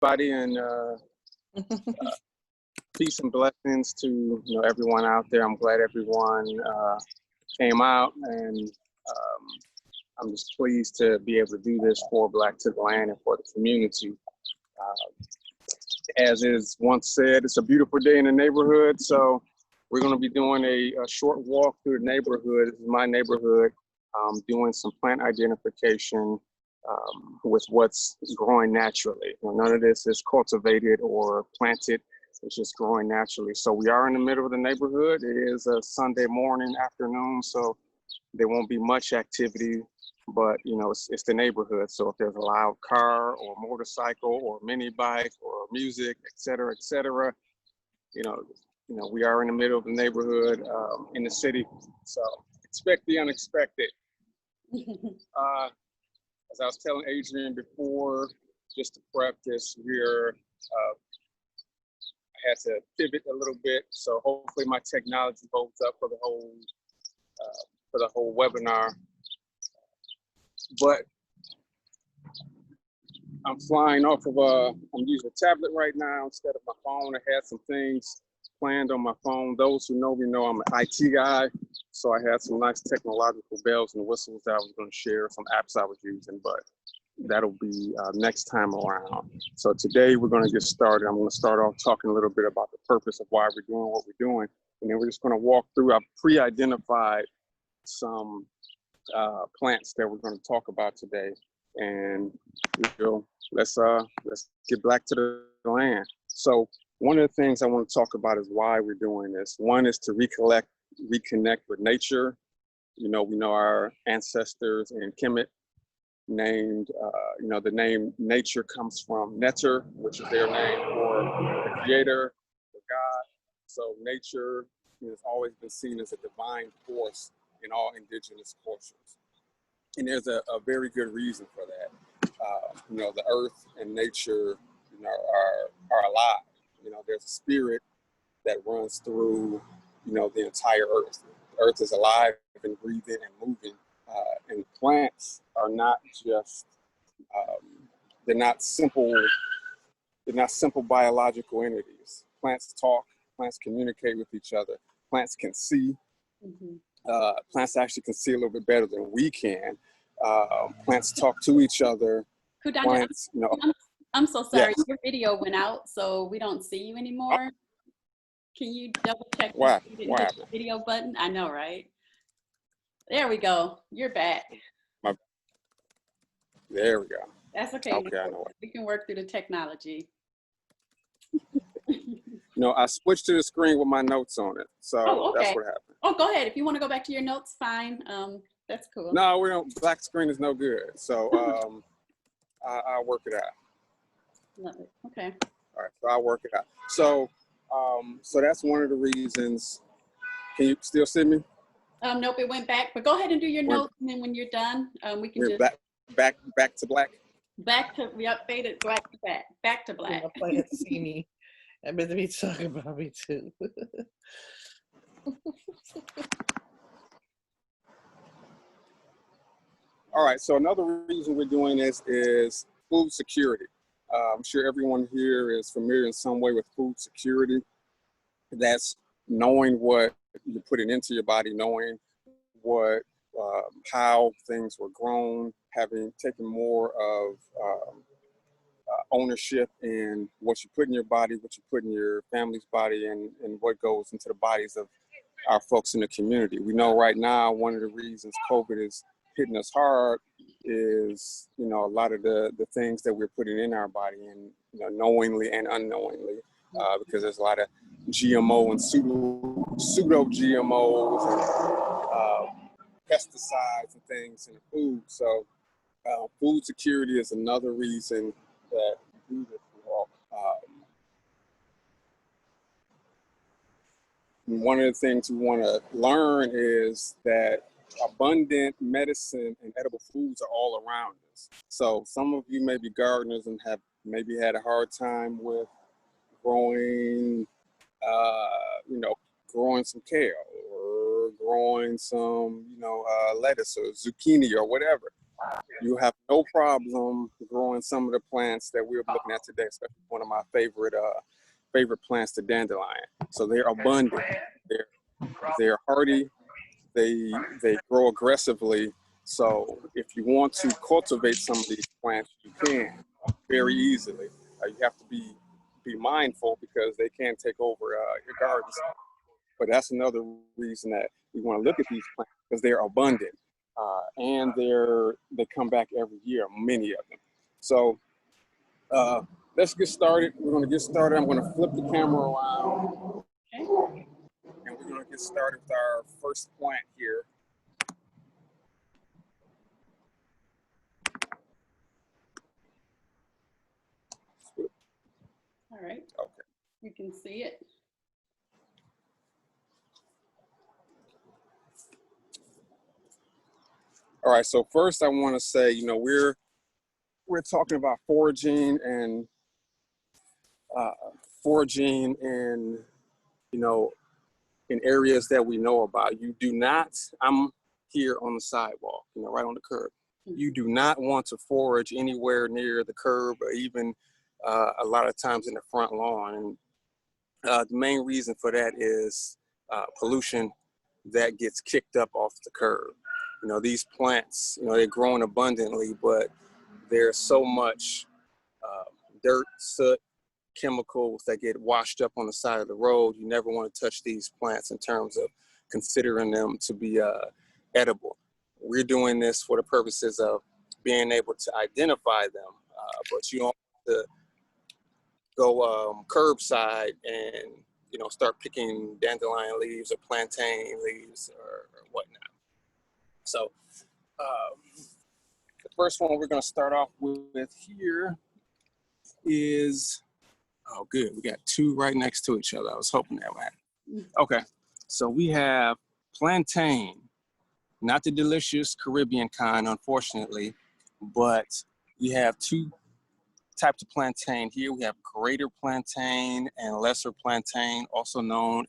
everybody, and peace and blessings to everyone out there. I'm glad everyone came out, and I'm just pleased to be able to do this for Black to the Land and for the community. As is once said, it's a beautiful day in the neighborhood, so we're going to be doing a short walk through the neighborhood. This is my neighborhood, doing some plant identification with what's growing naturally. None of this is cultivated or planted. It's just growing naturally. So we are in the middle of the neighborhood. It is a Sunday morning, afternoon, so there won't be much activity, but it's the neighborhood. So if there's a loud car or motorcycle or mini bike or music, et cetera, we are in the middle of the neighborhood in the city. So expect the unexpected. As I was telling Adrian before, just to prep this, I had to pivot a little bit, so hopefully my technology holds up for the whole webinar. But I'm flying off of I'm using a tablet right now instead of my phone. I had some things planned on my phone. Those who know me know I'm an IT guy, so I had some nice technological bells and whistles that I was going to share, some apps I was using, but that'll be next time around. So today we're going to get started. I'm going to start off talking a little bit about the purpose of why we're doing what we're doing, and then we're just going to walk through. I've pre-identified some plants that we're going to talk about today, and let's get back to the land. So one of the things I want to talk about is why we're doing this. One is to reconnect with nature. We know our ancestors in Kemet named, the name nature comes from Neter, which is their name for the creator, the God. So nature has always been seen as a divine force in all indigenous cultures. And there's a very good reason for that. The earth and nature, are alive. There's a spirit that runs through, the entire earth. The earth is alive and breathing and moving. And plants are not just, they're not simple biological entities. Plants talk, plants communicate with each other. Plants can see. Plants actually can see a little bit better than we can. Plants talk to each other. Kundaja, Plants, I'm so sorry. Yes. Your video went out, so we don't see you anymore. Can you double check Wow. you didn't hit the video button? I know, right? There we go. You're back. There we go. That's okay. Okay, I know it. We can work through the technology. I switched to the screen with my notes on it. So okay. That's what happened. Oh, go ahead. If you want to go back to your notes, fine. That's cool. No, we don't. Black screen is no good. So I'll work it out. Love it. Okay. All right, so I'll work it out. So that's one of the reasons. Can you still see me? Nope, it went back. But go ahead and do your notes, and then when you're done, we can just back to black. We updated back to black. I'm playing to see me. I better be talking about me too. All right, so another reason we're doing this is food security. I'm sure everyone here is familiar in some way with food security. That's knowing what you're putting into your body, knowing what, how things were grown, having taken more of ownership in what you put in your body, what you put in your family's body, and what goes into the bodies of our folks in the community. We know right now one of the reasons COVID is hitting us hard is, a lot of the things that we're putting in our body, and knowingly and unknowingly, because there's a lot of GMO and pseudo GMOs and pesticides and things in the food. So food security is another reason that we do this walk. One of the things we want to learn is that abundant medicine and edible foods are all around us. So some of you may be gardeners and have maybe had a hard time with growing, growing some kale or growing some, lettuce or zucchini or whatever. you have no problem growing some of the plants that we're looking at today, especially one of my favorite plants, the dandelion. So they're abundant, they're hardy, they grow aggressively. So if you want to cultivate some of these plants, you can very easily. You have to be mindful because they can take over your gardens. But that's another reason that we want to look at these plants, because they're abundant and they come back every year, many of them. So let's get started. We're going to get started. I'm going to flip the camera around, and we're going to get started with our first plant here. All right. Okay. You can see it. All right. So first, I want to say, you know, we're talking about foraging and foraging in, you know, in areas that we know about. You do not. I'm here on the sidewalk, you know, right on the curb. You do not want to forage anywhere near the curb, or even a lot of times in the front lawn. And the main reason for that is pollution that gets kicked up off the curb. You know, these plants, you know, they're growing abundantly, but there's so much dirt, soot, chemicals that get washed up on the side of the road. You never want to touch these plants in terms of considering them to be edible. We're doing this for the purposes of being able to identify them, but you don't have to go curbside and, you know, start picking dandelion leaves or plantain leaves or whatnot. So the first one we're going to start off with here is, oh good, we got two right next to each other. I was hoping that would happen. Okay, so we have plantain, not the delicious Caribbean kind, unfortunately, but we have two types of plantain here. We have greater plantain and lesser plantain, also known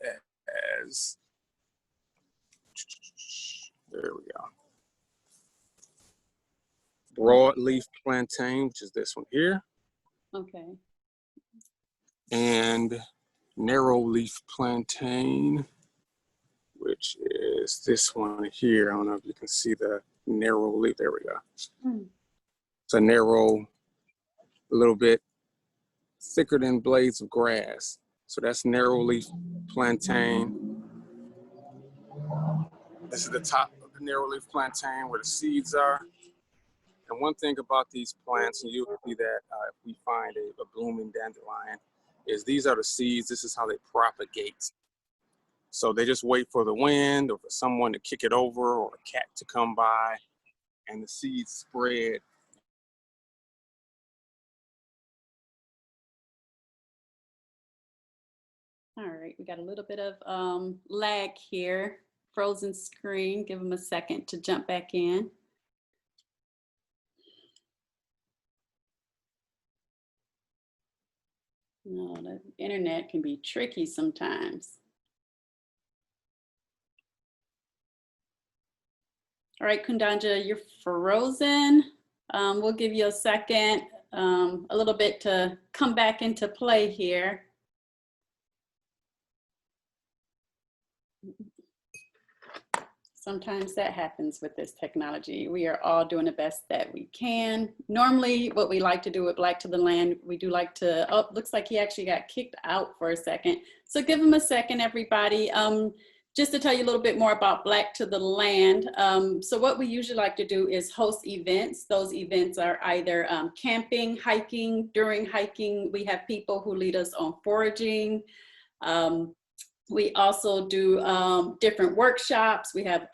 as, there we go, broadleaf plantain, which is this one here. Okay. And narrow leaf plantain, which is this one here. I don't know if you can see the narrow leaf. There we go. It's a narrow, a little bit thicker than blades of grass. So that's narrow leaf plantain. This is the top of the narrow leaf plantain where the seeds are. And one thing about these plants, and you'll see that if we find a blooming dandelion, is these are the seeds. This is how they propagate. So they just wait for the wind or for someone to kick it over or a cat to come by, and the seeds spread. All right, we got a little bit of lag here. Frozen screen, give them a second to jump back in. No, the internet can be tricky sometimes. All right, Kundaja, you're frozen. We'll give you a second, a little bit to come back into play here. Sometimes that happens with this technology. We are all doing the best that we can. Normally, what we like to do with Black to the Land, we do like to, oh, looks like he actually got kicked out for a second. So give him a second, everybody. Just to tell you a little bit more about Black to the Land. So what we usually like to do is host events. Those events are either camping, hiking. During hiking, we have people who lead us on foraging. We also do different workshops. We have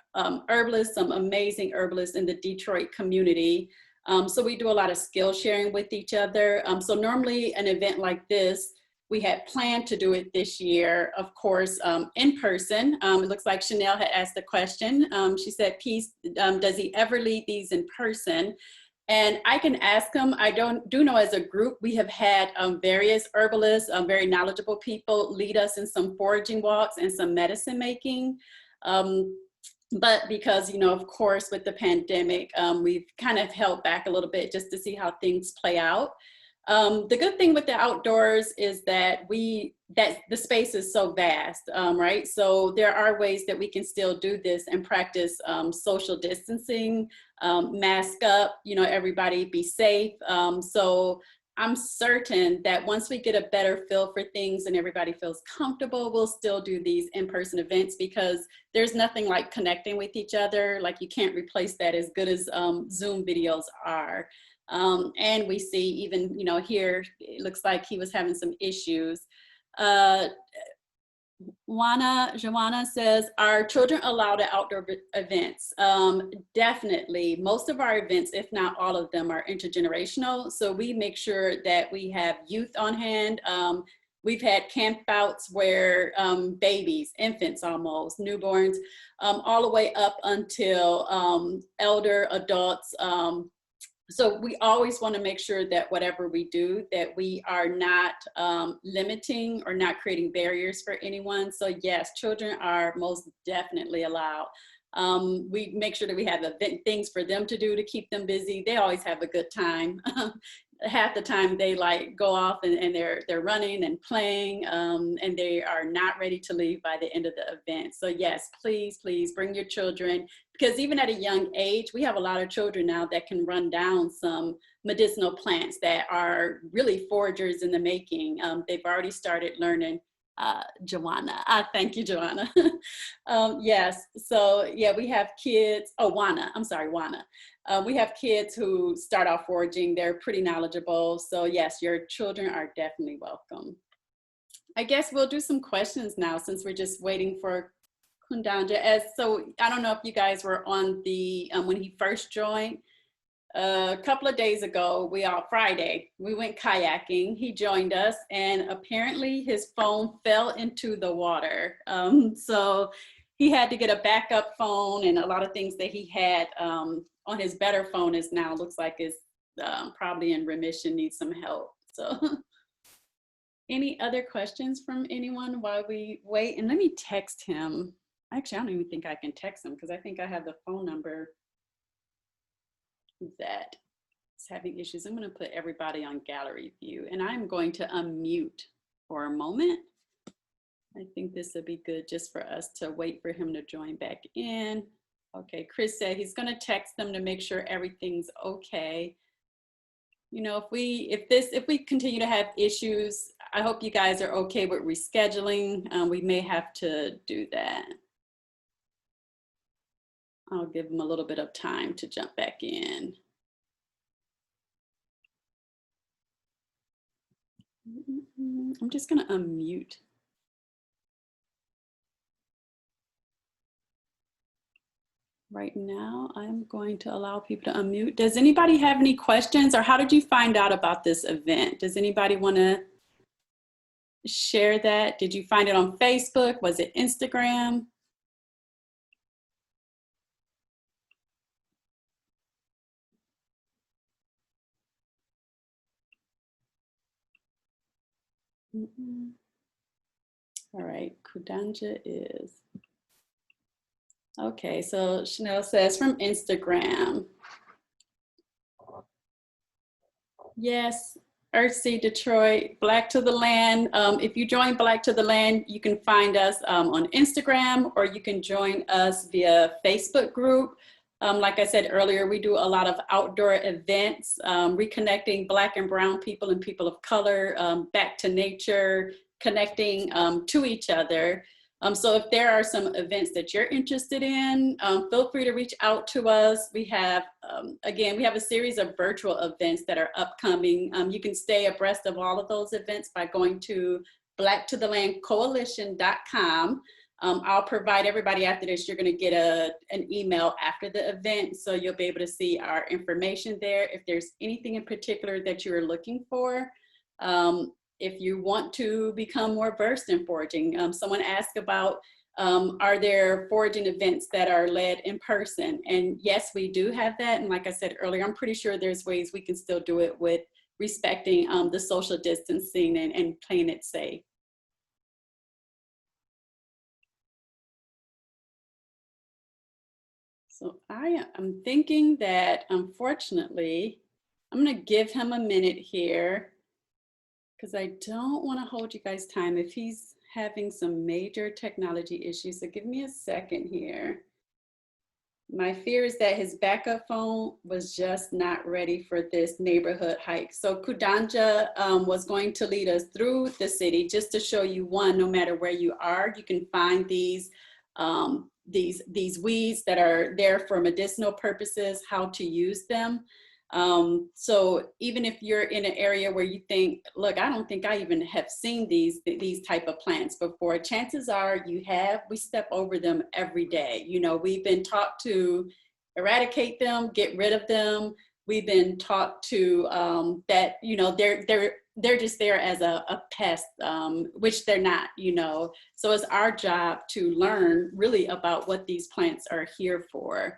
herbalists, some amazing herbalists in the Detroit community. So we do a lot of skill sharing with each other. So normally an event like this, we had planned to do it this year, of course, in person. It looks like Chanel had asked the question. She said, Peace, does he ever lead these in person? And I can ask them. I do know as a group, we have had various herbalists, very knowledgeable people lead us in some foraging walks and some medicine making. But because, you know, of course, with the pandemic, we've kind of held back a little bit just to see how things play out. The good thing with the outdoors is that the space is so vast, right? So there are ways that we can still do this and practice social distancing, mask up, you know, everybody be safe. So I'm certain that once we get a better feel for things and everybody feels comfortable, we'll still do these in-person events, because there's nothing like connecting with each other. Like, you can't replace that, as good as Zoom videos are. And we see even, you know, here, it looks like he was having some issues. Joanna says, are children allowed at outdoor events? Definitely. Most of our events, if not all of them, are intergenerational. So we make sure that we have youth on hand. We've had campouts where babies, infants almost, newborns, all the way up until elder adults. So we always want to make sure that whatever we do, that we are not limiting or not creating barriers for anyone. So yes, children are most definitely allowed. We make sure that we have things for them to do to keep them busy. They always have a good time. Half the time they like go off and they're running and playing, and they are not ready to leave by the end of the event. So yes, please bring your children, because even at a young age, we have a lot of children now that can run down some medicinal plants that are really foragers in the making. They've already started learning. Joanna, thank you, Joanna. Yes, so yeah, we have kids. Oh, Wana, I'm sorry, Wana. We have kids who start off foraging. They're pretty knowledgeable. So yes, your children are definitely welcome. I guess we'll do some questions now, since we're just waiting for Kundaja. So I don't know if you guys were on the, when he first joined, a couple of days ago, Friday, we went kayaking. He joined us, and apparently his phone fell into the water. So he had to get a backup phone, and a lot of things that he had on his better phone is now looks like is probably in remission, needs some help. So any other questions from anyone while we wait? And let me text him. Actually, I don't even think I can text him, because I think I have the phone number that is having issues. I'm going to put everybody on gallery view, and I'm going to unmute for a moment. I think this would be good just for us to wait for him to join back in. Okay, Chris said he's going to text them to make sure everything's okay. You know, if we continue to have issues, I hope you guys are okay with rescheduling. We may have to do that. I'll give him a little bit of time to jump back in. I'm just going to unmute. Right now, I'm going to allow people to unmute. Does anybody have any questions, or how did you find out about this event? Does anybody want to share that? Did you find it on Facebook? Was it Instagram? All right, Kundaja is. Okay, so Chanel says from Instagram. Yes, Earthsea Detroit, Black to the Land. If you join Black to the Land, you can find us on Instagram, or you can join us via Facebook group. Like I said earlier, we do a lot of outdoor events, reconnecting Black and brown people and people of color back to nature, connecting to each other. So if there are some events that you're interested in, feel free to reach out to us. We have, again, we have a series of virtual events that are upcoming. You can stay abreast of all of those events by going to blacktothelandcoalition.com. I'll provide everybody after this, you're gonna get an email after the event, so you'll be able to see our information there. If there's anything in particular that you're looking for, if you want to become more versed in foraging. Someone asked about, are there foraging events that are led in person? And yes, we do have that. And like I said earlier, I'm pretty sure there's ways we can still do it with respecting the social distancing and playing it safe. So I'm thinking that unfortunately, I'm gonna give him a minute here because I don't want to hold you guys time if he's having some major technology issues. So give me a second here. My fear is that his backup phone was just not ready for this neighborhood hike. So Kundaja was going to lead us through the city just to show you, one, no matter where you are, you can find these weeds that are there for medicinal purposes, how to use them. So even if you're in an area where you think, look, I don't think I even have seen these type of plants before, chances are you have. We step over them every day. You know, we've been taught to eradicate them, get rid of them. We've been taught to that, you know, they're just there as a pest, which they're not, you know. So it's our job to learn really about what these plants are here for.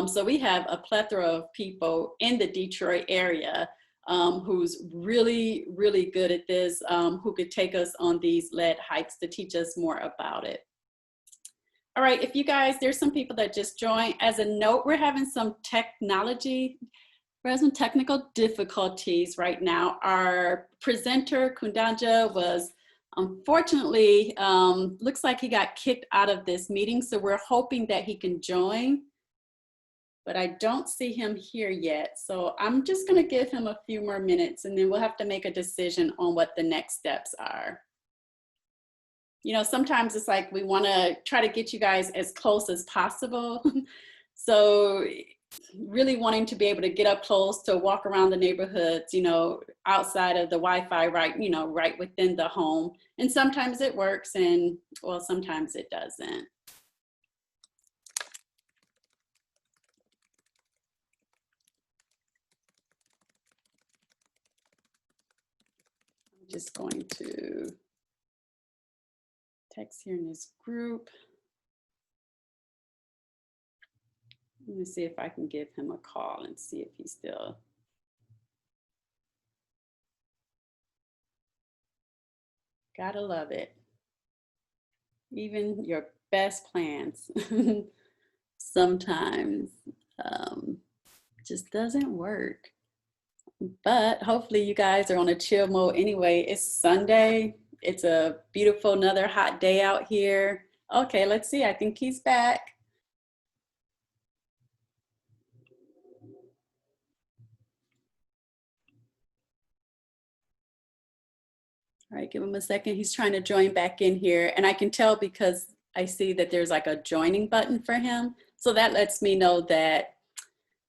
So we have a plethora of people in the Detroit area who's really, really good at this, who could take us on these lead hikes to teach us more about it. All right, if you guys, there's some people that just joined. As a note, we're having some technical difficulties right now. Our presenter, Kundaja, was unfortunately, looks like he got kicked out of this meeting. So we're hoping that he can join, but I don't see him here yet. So I'm just gonna give him a few more minutes and then we'll have to make a decision on what the next steps are. You know, sometimes it's like we wanna try to get you guys as close as possible. So really wanting to be able to get up close to walk around the neighborhoods, you know, outside of the Wi-Fi, right, you know, right within the home. And sometimes it works and, well, sometimes it doesn't. I'm just going to text here in this group. Let me see if I can give him a call and see if he's still. Gotta love it. Even your best plans sometimes just doesn't work. But hopefully you guys are on a chill mode anyway. It's Sunday. It's a beautiful, another hot day out here. Okay, let's see. I think he's back. All right, give him a second. He's trying to join back in here. And I can tell because I see that there's like a joining button for him. So that lets me know that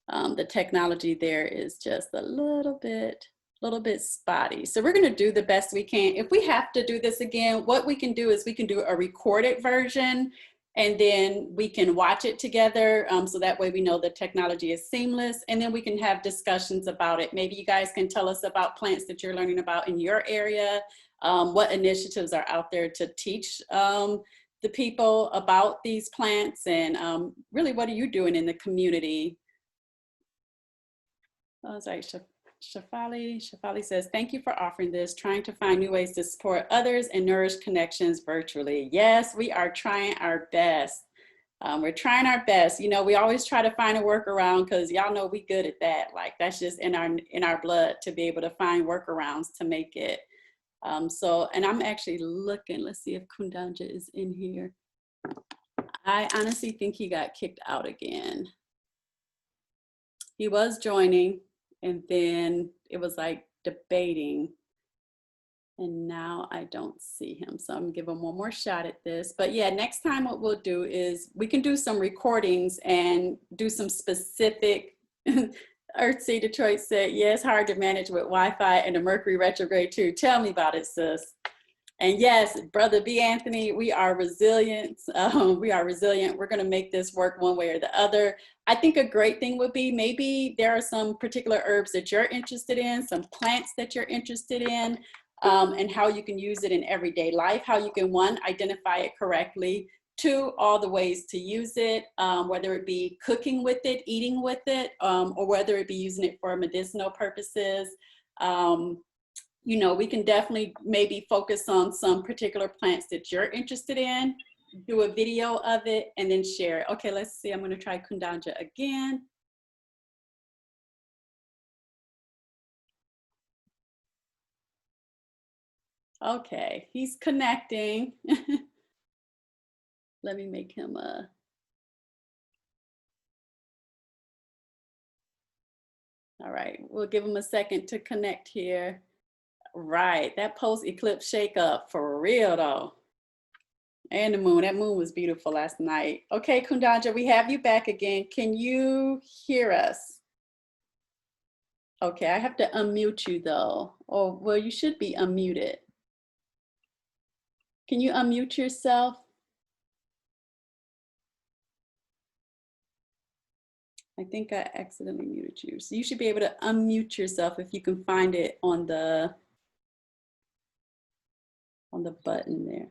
the technology there is just a little bit spotty. So we're gonna do the best we can. If we have to do this again, what we can do is we can do a recorded version and then we can watch it together. So that way we know the technology is seamless and then we can have discussions about it. Maybe you guys can tell us about plants that you're learning about in your area, what initiatives are out there to teach the people about these plants and really what are you doing in the community? Oh, sorry, Shafali says, thank you for offering this, trying to find new ways to support others and nourish connections virtually. Yes, we are trying our best. We're trying our best. You know, we always try to find a workaround because y'all know we good at that. Like that's just in our blood to be able to find workarounds to make it. And I'm actually looking, let's see if Kundaja is in here. I honestly think he got kicked out again. He was joining. And then it was like debating. And now I don't see him. So I'm gonna give him one more shot at this. But yeah, next time what we'll do is we can do some recordings and do some specific, Earthsea Detroit said, yeah, it's hard to manage with Wi-Fi and the Mercury retrograde too. Tell me about it, sis. And yes, brother B. Anthony, we are resilient. We are resilient. We're gonna make this work one way or the other. I think a great thing would be maybe there are some particular herbs that you're interested in, some plants that you're interested in, and how you can use it in everyday life, how you can, one, identify it correctly, two, all the ways to use it, whether it be cooking with it, eating with it, or whether it be using it for medicinal purposes. You know, we can definitely maybe focus on some particular plants that you're interested in. do a video of it and then share it. Okay, let's see. I'm going to try Kundaja again. Okay, he's connecting. Let me make him a. All right, we'll give him a second to connect here. Right, that post-eclipse shake up for real though. And the moon, that moon was beautiful last night. Okay, Kundaja, we have you back again. Can you hear us? Okay, I have to unmute you though. Oh, well, you should be unmuted. Can you unmute yourself? I think I accidentally muted you. So you should be able to unmute yourself if you can find it on the button there.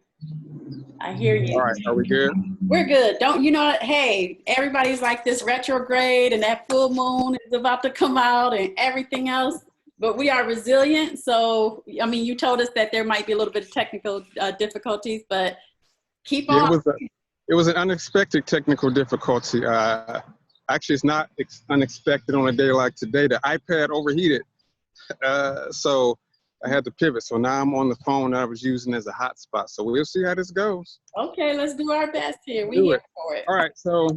I hear you. All right, are we good? We're good. Don't, you know, hey, everybody's like this retrograde and that full moon is about to come out and everything else, but we are resilient. So, I mean, you told us that there might be a little bit of technical difficulties, but keep on. It was an unexpected technical difficulty. Actually, it's not unexpected on a day like today. The iPad overheated, so I had to pivot. So now I'm on the phone that I was using as a hotspot. So we'll see how this goes. Okay, let's do our best here. We're here for it. All right, so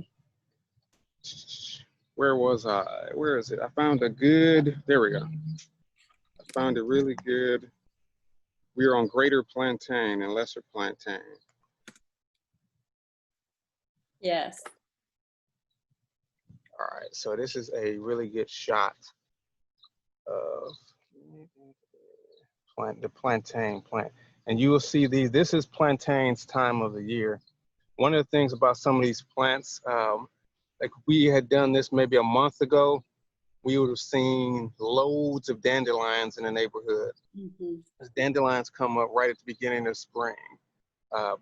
where was I? Where is it? I found a good, there we go. I found it really good. We are on greater plantain and lesser plantain. Yes. All right, so this is a really good shot of the plantain plant. And you will see these, this is plantain's time of the year. One of the things about some of these plants, like we had done this maybe a month ago, we would have seen loads of dandelions in the neighborhood. Mm-hmm. As dandelions come up right at the beginning of spring.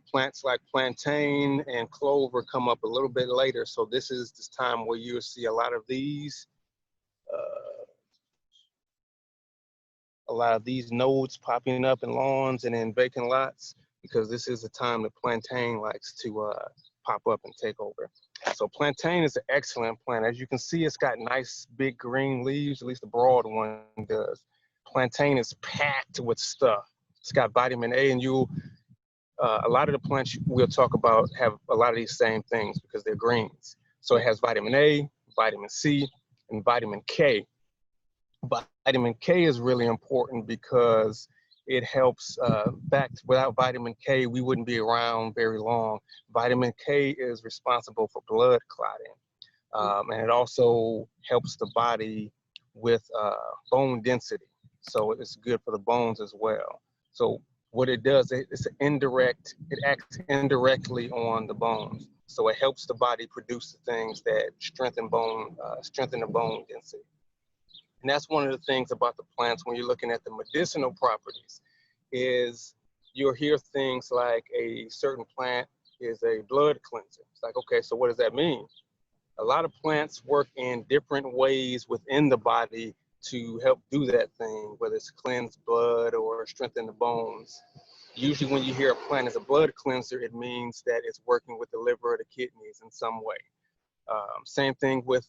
Plants like plantain and clover come up a little bit later. So this is this time where you'll see a lot of these nodes popping up in lawns and in vacant lots, because this is the time that plantain likes to pop up and take over. So plantain is an excellent plant. As you can see, it's got nice big green leaves, at least the broad one does. Plantain is packed with stuff. It's got vitamin A, and a lot of the plants we'll talk about have a lot of these same things because they're greens. So it has vitamin A, vitamin C, and vitamin K. Vitamin K is really important because it helps, without vitamin K, we wouldn't be around very long. Vitamin K is responsible for blood clotting. And it also helps the body with bone density. So it's good for the bones as well. So what it does, it acts indirectly on the bones. So it helps the body produce the things that strengthen the bone density. And that's one of the things about the plants when you're looking at the medicinal properties is you'll hear things like a certain plant is a blood cleanser. It's like, okay, so what does that mean? A lot of plants work in different ways within the body to help do that thing, whether it's cleanse blood or strengthen the bones. Usually when you hear a plant is a blood cleanser, it means that it's working with the liver or the kidneys in some way. Same thing with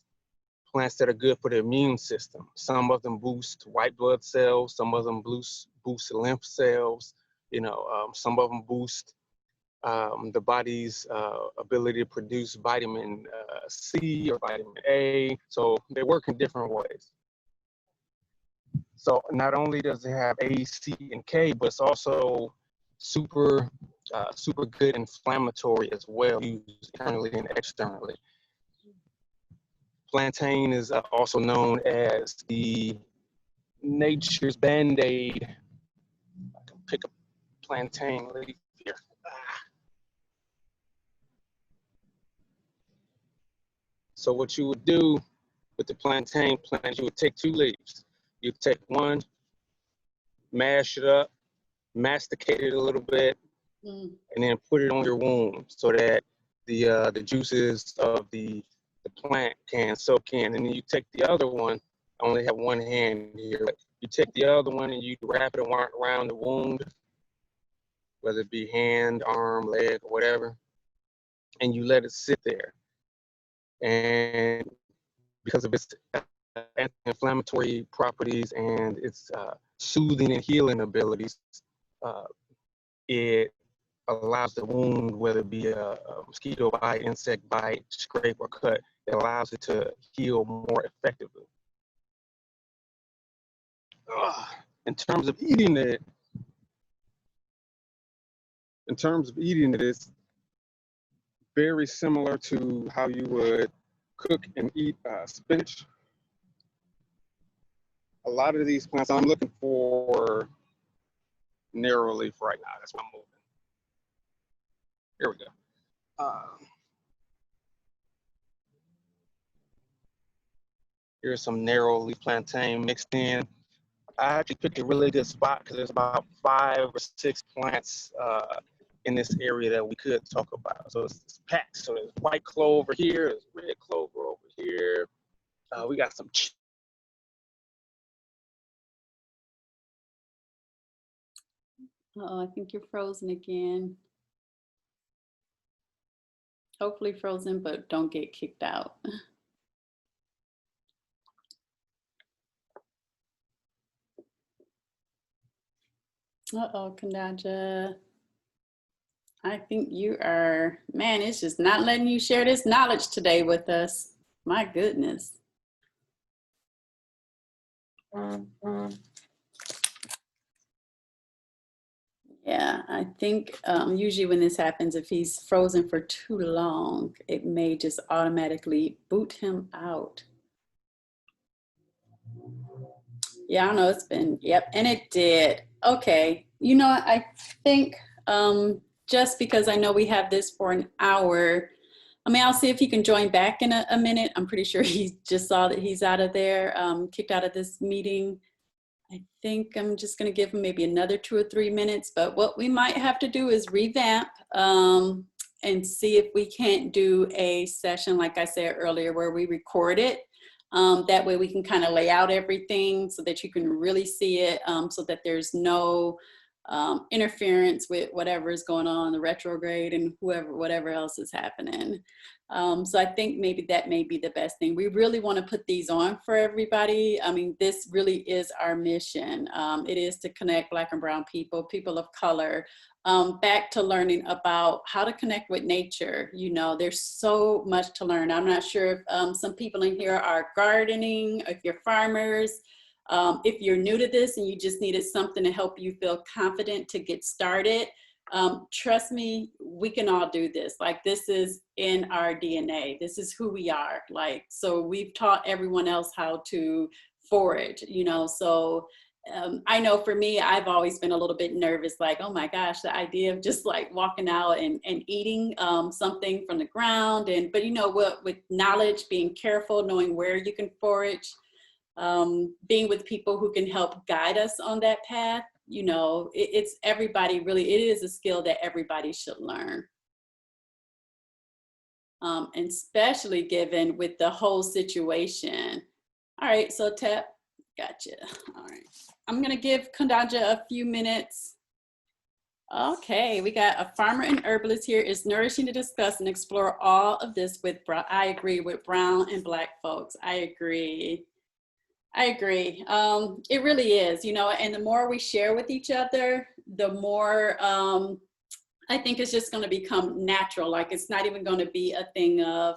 plants that are good for the immune system. Some of them boost white blood cells, some of them boost lymph cells, some of them boost the body's ability to produce vitamin C or vitamin A. So they work in different ways. So not only does it have A, C, and K, but it's also super good inflammatory as well, used internally and externally. Plantain is also known as the nature's Band-Aid. I can pick a plantain leaf here. So what you would do with the plantain plant, you would take 2 leaves. You take one, mash it up, masticate it a little bit, and then put it on your wound so that the juices of the plant can soak in. And then you take the other one, I only have one hand here, but you take the other one and you wrap it around the wound, whether it be hand, arm, leg, or whatever. and you let it sit there. And because of its anti-inflammatory properties and its soothing and healing abilities, it allows the wound, whether it be a mosquito bite, insect bite, scrape, or cut, it allows it to heal more effectively. In terms of eating it, it's very similar to how you would cook and eat spinach. A lot of these plants, I'm looking for narrow leaf right now. That's what I'm moving. Here we go. Here's some narrow leaf plantain mixed in. I actually picked a really good spot because there's about 5 or 6 plants in this area that we could talk about. So it's packed. So there's white clover here, there's red clover over here. We got some. Uh-oh, I think you're frozen again. Hopefully frozen, but don't get kicked out. Uh-oh, Kundaja. I think you are, man, it's just not letting you share this knowledge today with us. My goodness. Yeah, I think usually when this happens, if he's frozen for too long, it may just automatically boot him out. Yeah, I don't know, it's been, yep, and it did. Okay, you know, I think just because I know we have this for an hour, I mean, I'll see if he can join back in a minute. I'm pretty sure he just saw that he's out of there, kicked out of this meeting. I think I'm just going to give him maybe another 2 or 3 minutes, but what we might have to do is revamp and see if we can't do a session, like I said earlier, where we record it. That way we can kind of lay out everything so that you can really see it, so that there's no interference with whatever is going on, the retrograde and whatever else is happening. So I think maybe that may be the best thing. We really want to put these on for everybody. I mean, this really is our mission. It is to connect Black and Brown people, people of color, back to learning about how to connect with nature. You know, there's so much to learn. I'm not sure if some people in here are gardening, if you're farmers. If you're new to this and you just needed something to help you feel confident to get started, trust me, we can all do this. Like, this is in our DNA. This is who we are. Like, so we've taught everyone else how to forage, you know, so I know for me, I've always been a little bit nervous, like, oh my gosh, the idea of just like walking out and eating something from the ground. But you know what, with knowledge, being careful, knowing where you can forage, being with people who can help guide us on that path, you know, it's everybody really, it is a skill that everybody should learn. And especially given with the whole situation. All right, so Tep, gotcha. All right, I'm gonna give Kundaja a few minutes. Okay, we got a farmer and herbalist here. Is nourishing to discuss and explore all of this with, I agree, with brown and Black folks. I agree. I agree. It really is, you know, and the more we share with each other, the more I think it's just going to become natural. Like, it's not even going to be a thing of,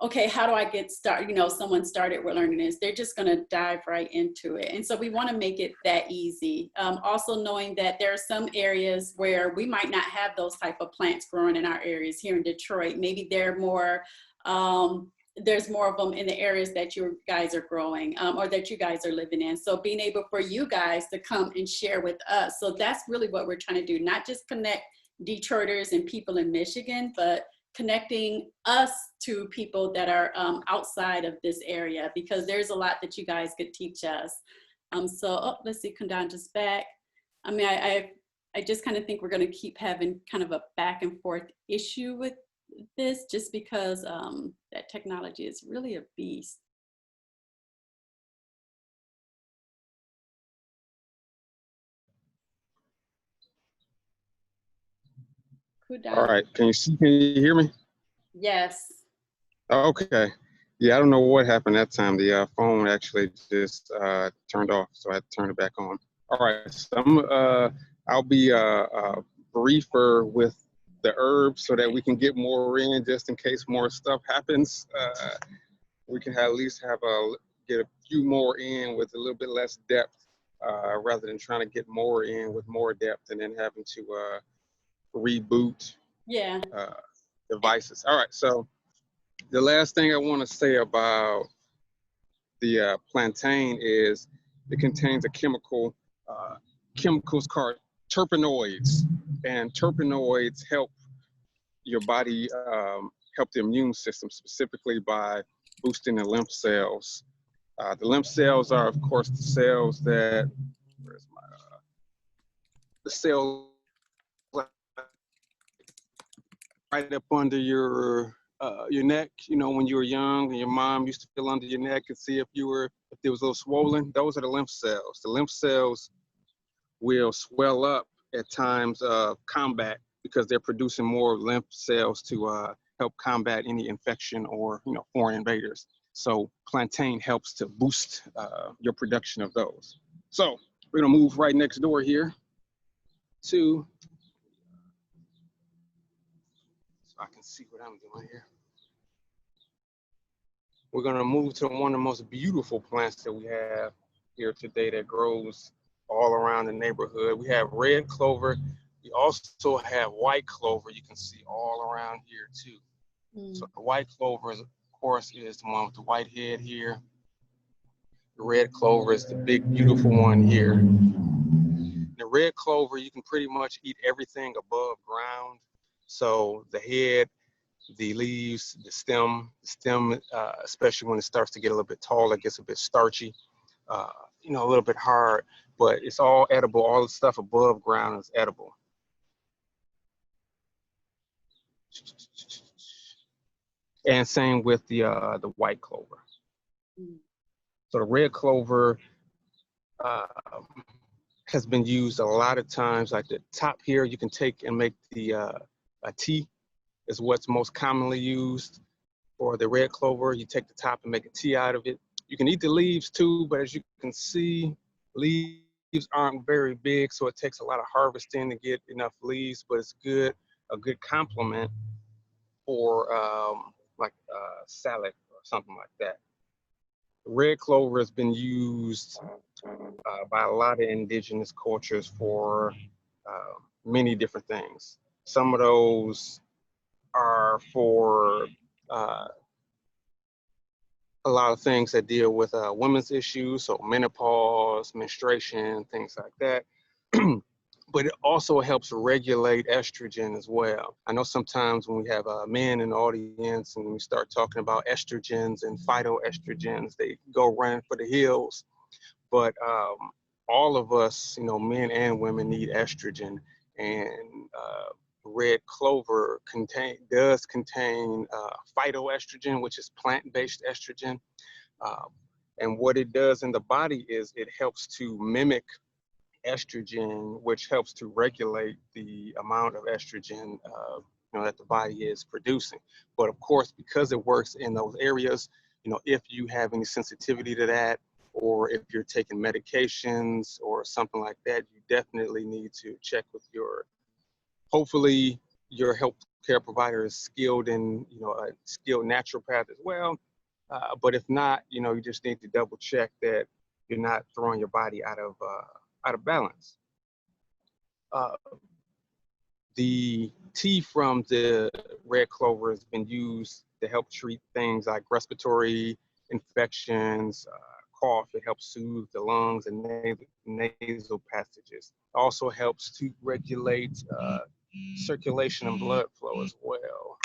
okay, how do I get started? You know, someone started with learning this. They're just going to dive right into it. And so we want to make it that easy. Also knowing that there are some areas where we might not have those type of plants growing in our areas here in Detroit. Maybe they're more, there's more of them in the areas that you guys are growing or that you guys are living in. So being able for you guys to come and share with us. So that's really what we're trying to do, not just connect Detroiters and people in Michigan, but connecting us to people that are outside of this area, because there's a lot that you guys could teach us. So let's see, Kundaja's back. I mean, I just kind of think we're going to keep having kind of a back and forth issue with this, just because that technology is really a beast. All right, can you hear me? Yes. Okay. Yeah, I don't know what happened that time. The phone actually just turned off, so I had to turn it back on. All right, so I'll be briefer with the herbs so that we can get more in, just in case more stuff happens. We can at least get a few more in with a little bit less depth, rather than trying to get more in with more depth and then having to reboot Yeah. devices. All right, so the last thing I want to say about the plantain is it contains a chemicals called terpenoids, and terpenoids help your body, help the immune system, specifically by boosting the lymph cells. The lymph cells are, of course, the cells that, where's my, the cells right up under your neck. You know, when you were young and your mom used to feel under your neck and see if there was a little swollen. Those are the lymph cells. The lymph cells will swell up at times of combat because they're producing more lymph cells to help combat any infection or, you know, foreign invaders. So plantain helps to boost your production of those. So we're gonna move right next door here to, so I can see what I'm doing here. We're gonna move to one of the most beautiful plants that we have here today that grows all around the neighborhood. We have red clover. We also have white clover. You can see all around here too. So the white clover, of course, is the one with the white head here. The red clover is the big, beautiful one here. The red clover, you can pretty much eat everything above ground. So the head, the leaves, the stem, especially when it starts to get a little bit taller, gets a bit starchy, you know, a little bit hard, but it's all edible. All the stuff above ground is edible. And same with the white clover. So the red clover has been used a lot of times. Like the top here, you can take and make a tea is what's most commonly used for the red clover. You take the top and make a tea out of it. You can eat the leaves too, but as you can see, leaves aren't very big, so it takes a lot of harvesting to get enough leaves, but it's a good complement for like salad or something like that. Red clover has been used by a lot of indigenous cultures for many different things. Some of those are for a lot of things that deal with women's issues, so menopause, menstruation, things like that. But it also helps regulate estrogen as well. I know sometimes when we have men in the audience and we start talking about estrogens and phytoestrogens, they go running for the hills. But all of us, you know, men and women need estrogen, and red clover does contain phytoestrogen, which is plant-based estrogen. And what it does in the body is it helps to mimic estrogen, which helps to regulate the amount of estrogen you know, that the body is producing. But of course, because it works in those areas, you know, if you have any sensitivity to that, or if you're taking medications or something like that, you definitely need to check with hopefully your healthcare provider is skilled in, you know, a skilled naturopath as well. But if not, you know, you just need to double check that you're not throwing your body out of balance. The tea from the red clover has been used to help treat things like respiratory infections, cough. It helps soothe the lungs and nasal passages. It also helps to regulate circulation and blood flow as well.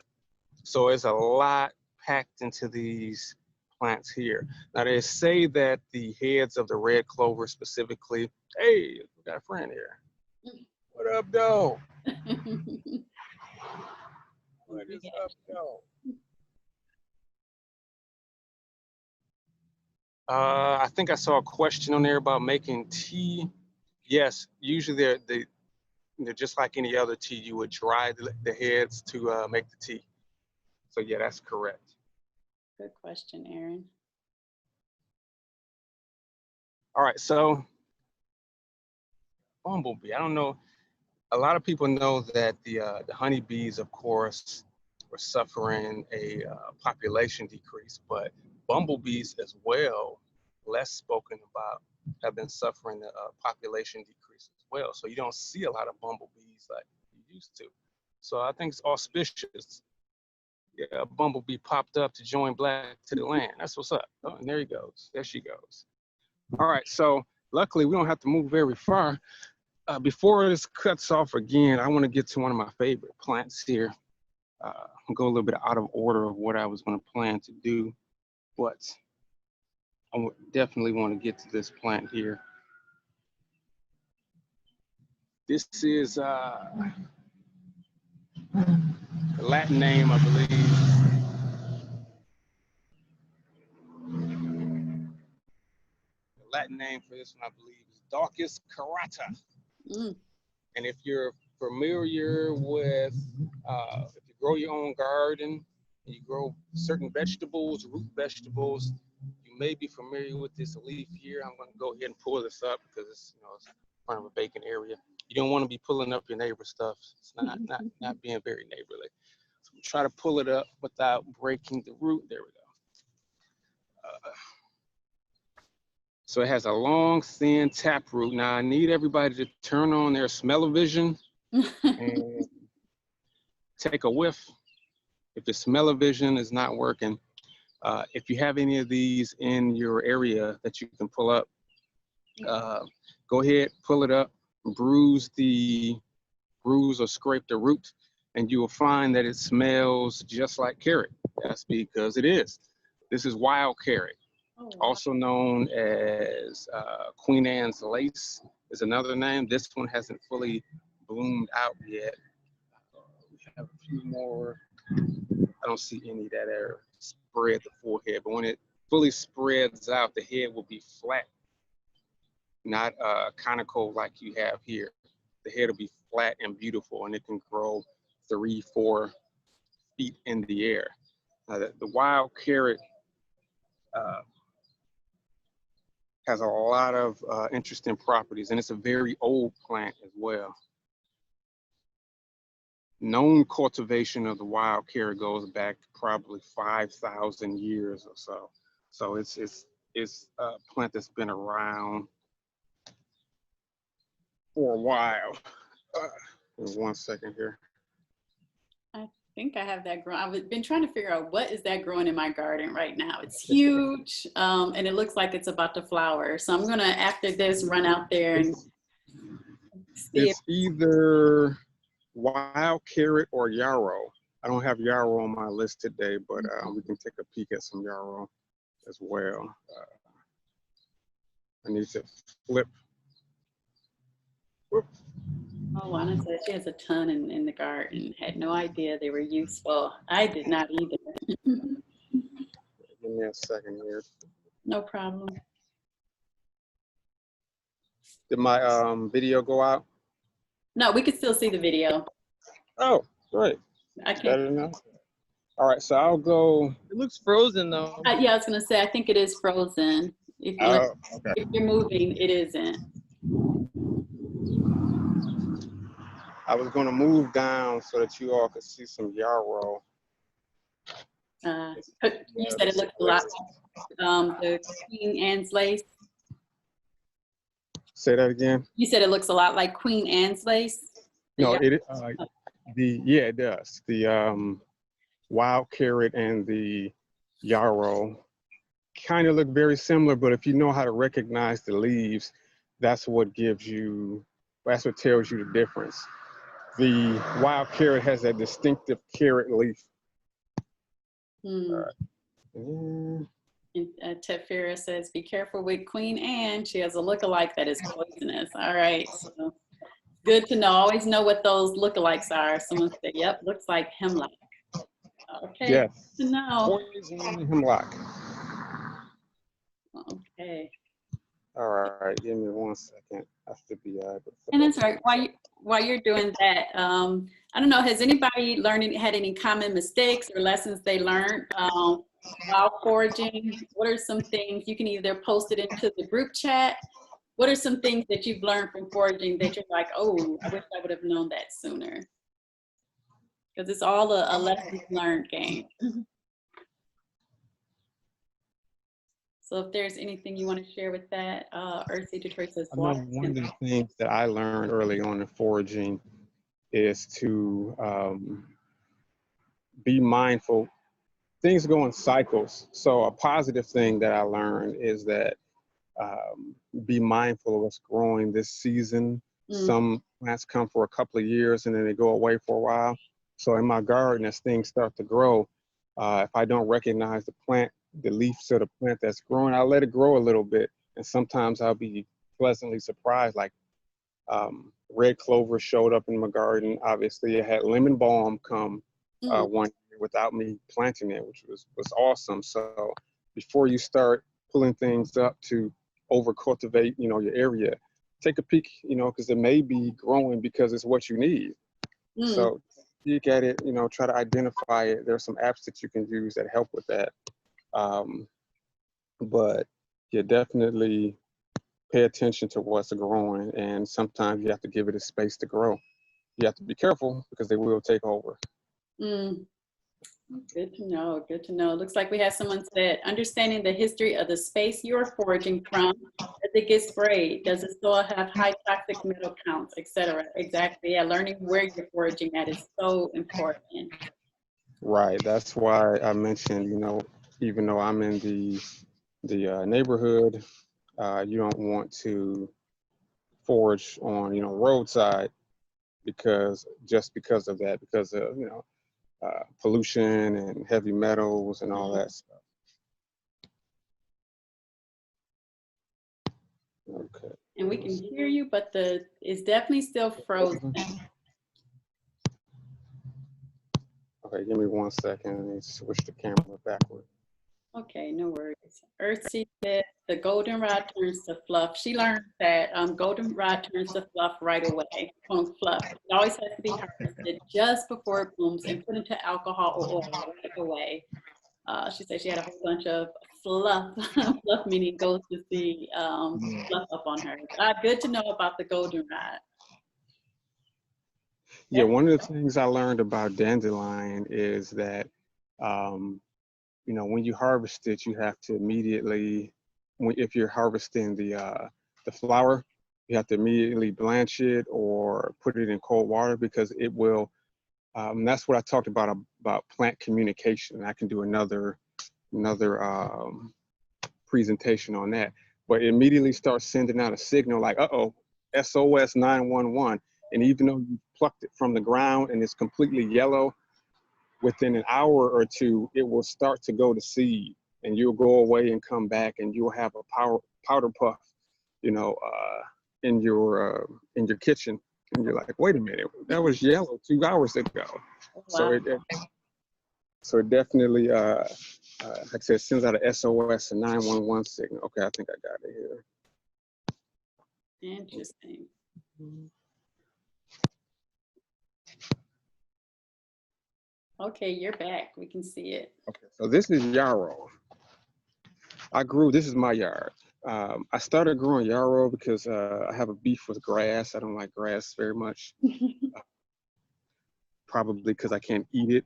So there's a lot packed into these plants here. Now they say that the heads of the red clover specifically, hey, we got a friend here. What up, though? What is up, though? I think I saw a question on there about making tea. Yes, usually they're just like any other tea. You would dry the heads to make the tea. So yeah, that's correct. Good question, Aaron. All right, so bumblebee. I don't know. A lot of people know that the honeybees, of course, were suffering a population decrease, but bumblebees as well, less spoken about, have been suffering a population decrease as well. So you don't see a lot of bumblebees like you used to. So I think it's auspicious. Yeah, a bumblebee popped up to join Black to the land. That's what's up. Oh, and there he goes. There she goes. All right, so luckily we don't have to move very far. Before this cuts off again, I want to get to one of my favorite plants here. I'll go a little bit out of order of what I was going to plan to do, but I definitely want to get to this plant here. This is the Latin name, I believe. The Latin name for this one, I believe, is Daucus carata. And if you're familiar with, if you grow your own garden, and you grow certain vegetables, root vegetables, you may be familiar with this leaf here. I'm going to go ahead and pull this up because it's, it's in front of a vacant area. You don't want to be pulling up your neighbor's stuff. It's not being very neighborly. So try to pull it up without breaking the root. There we go. So it has a long, thin taproot. Now I need everybody to turn on their smell-o-vision and take a whiff. If the smell-o-vision is not working, if you have any of these in your area that you can pull up, go ahead, pull it up, bruise or scrape the root, and you will find that it smells just like carrot. That's because it is. This is wild carrot. Oh, wow. Also known as Queen Anne's lace is another name. This one hasn't fully bloomed out yet. We have a few more. I don't see any that are spread the full head, but when it fully spreads out, the head will be flat, not conical like you have here. The head will be flat and beautiful, and it can grow 3-4 feet in the air. Now, the wild carrot has a lot of interesting properties, and it's a very old plant as well. Known cultivation of the wild carrot goes back probably 5,000 years or so. So it's a plant that's been around for a while. 1 second here. I think I have that growing. I've been trying to figure out what is that growing in my garden right now. It's huge, and it looks like it's about to flower. So I'm gonna, after this, run out there and see. It's either wild carrot or yarrow. I don't have yarrow on my list today, but we can take a peek at some yarrow as well. I need to flip. Whoop. Oh, honestly, she has a ton in the garden. Had no idea they were useful. I did not either. Give me a second here. No problem. Did my video go out? No, we can still see the video. Oh, great. I can't. Better enough. All right, so I'll go. It looks frozen though. Yeah, I was gonna say, I think it is frozen. If you're moving, it isn't. I was going to move down so that you all could see some yarrow. You said it looked a lot like the Queen Anne's lace. Say that again. You said it looks a lot like Queen Anne's lace. No, it it does. The wild carrot and the yarrow kind of look very similar, but if you know how to recognize the leaves, that's what tells you the difference. The wild carrot has a distinctive carrot leaf. All right. And Tefira says, be careful with Queen Anne. She has a lookalike that is poisonous. All right. So good to know. Always know what those lookalikes are. Someone said, yep, looks like hemlock. Okay. Yes. Good to know. Poison hemlock. Okay. All right, give me 1 second. I should be able to And that's right. While you're doing that, I don't know, has anybody had any common mistakes or lessons they learned while foraging? What are some things you can either post it into the group chat? What are some things that you've learned from foraging that you're like, oh, I wish I would have known that sooner? Because it's all a lessons learned game. So if there's anything you want to share with that, Earthsea Detroit says I know water. one of the things that I learned early on in foraging is to be mindful. Things go in cycles. So a positive thing that I learned is that be mindful of what's growing this season. Some plants come for a couple of years and then they go away for a while. So in my garden, as things start to grow, if I don't recognize the leaves of the plant that's growing, I'll let it grow a little bit. And sometimes I'll be pleasantly surprised, like red clover showed up in my garden. Obviously, I had lemon balm come one year without me planting it, which was awesome. So before you start pulling things up to over cultivate, your area, take a peek, because it may be growing because it's what you need. So peek at it, try to identify it. There's some apps that you can use that help with that. But you definitely pay attention to what's growing, and sometimes you have to give it a space to grow. You have to be careful because they will take over. Good to know. Good to know. Looks like we have someone said, understanding the history of the space you're foraging from as it gets sprayed. Does the soil have high toxic metal counts, etc.? Exactly. Yeah, learning where you're foraging at is so important. Right. That's why I mentioned, even though I'm in the neighborhood, you don't want to forage on, roadside because of that, because of, pollution and heavy metals and all that stuff. Okay. And we can hear you, but it's definitely still frozen. Okay, give me 1 second. I need to switch the camera backward. Okay, no worries. Earthsea said the goldenrod turns to fluff. She learned that goldenrod turns to fluff right away. Fluff. It always has to be harvested just before it blooms and put into alcohol or oil right away. She said she had a whole bunch of fluff. Fluff meaning goes to see fluff up on her. Good to know about the goldenrod. Yeah, one of the things I learned about dandelion is that when you harvest it, you have to immediately, if you're harvesting the flower, you have to immediately blanch it or put it in cold water because it will. That's what I talked about plant communication. I can do another presentation on that. But it immediately starts sending out a signal like, uh-oh, SOS 911. And even though you plucked it from the ground and it's completely yellow, within an hour or two, it will start to go to seed, and you'll go away and come back, and you'll have a powder puff, in your kitchen, and you're like, wait a minute, that was yellow 2 hours ago. Wow. So it definitely, like I said, sends out a SOS, a 911 signal. Okay, I think I got it here. Interesting. Okay, you're back. We can see it. Okay, so this is yarrow. This is my yard. I started growing yarrow because I have a beef with grass. I don't like grass very much. Probably because I can't eat it.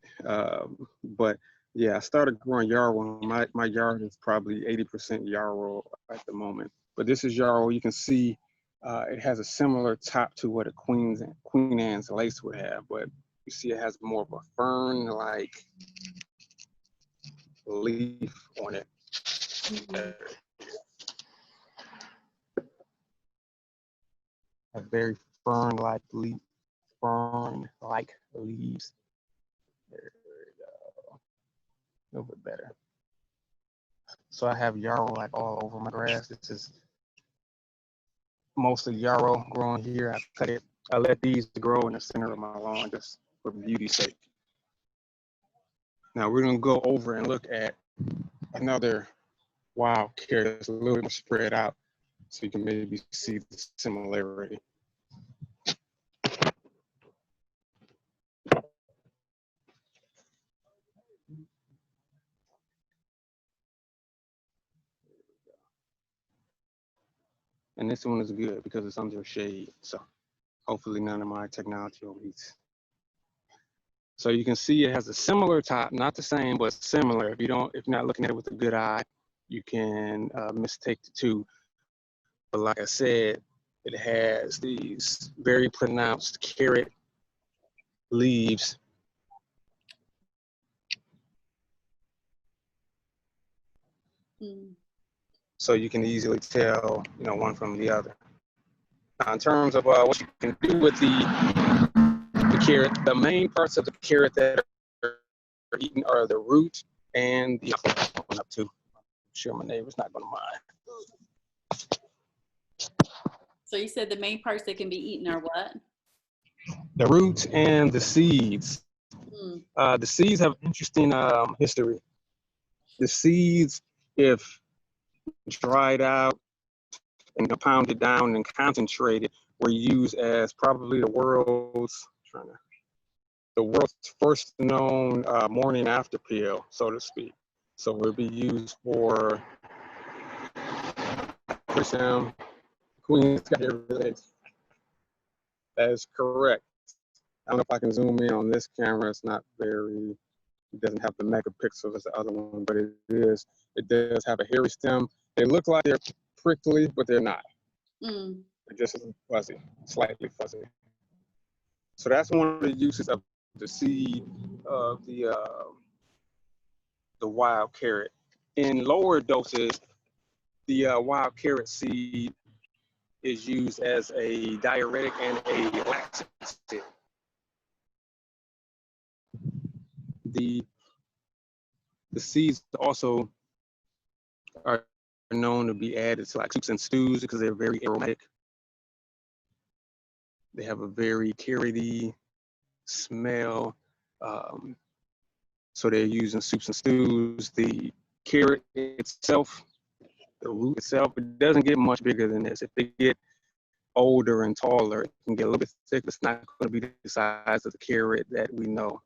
But yeah, I started growing yarrow. My yard is probably 80% yarrow at the moment. But this is yarrow. You can see it has a similar top to what a Queen Anne's lace would have, but you see it has more of a fern-like leaf on it. A very fern-like leaves. There we go. A little bit better. So I have yarrow like all over my grass. This is mostly yarrow growing here. I cut it. I let these grow in the center of my lawn just for beauty's sake. Now we're gonna go over and look at another wild carrot that's a little bit spread out. So you can maybe see the similarity. And this one is good because it's under shade. So hopefully none of my technology overheats. So you can see it has a similar top, not the same, but similar. If you're not looking at it with a good eye, you can mistake the two. But like I said, it has these very pronounced carrot leaves. So you can easily tell, one from the other. Now, in terms of what you can do with the carrot, the main parts of the carrot that are eaten are the root and the up to. I'm sure my neighbor's not going to mind. So you said the main parts that can be eaten are what? The roots and the seeds. The seeds have interesting history. The seeds, if dried out and pounded down and concentrated, were used as probably the world's first known morning after pill, so to speak. So it would be used for Queen's got everything. That is correct. I don't know if I can zoom in on this camera. It doesn't have the megapixels as the other one, but it does have a hairy stem. They look like they're prickly, but they're not. They're just fuzzy, slightly fuzzy. So that's one of the uses of the seed of the wild carrot. In lower doses, the wild carrot seed is used as a diuretic and a laxative. The seeds also are known to be added to like soups and stews because they're very aromatic. They have a very carroty smell. So they're used in soups and stews. The carrot itself, the root itself, it doesn't get much bigger than this. If they get older and taller, it can get a little bit thicker. It's not going to be the size of the carrot that we know.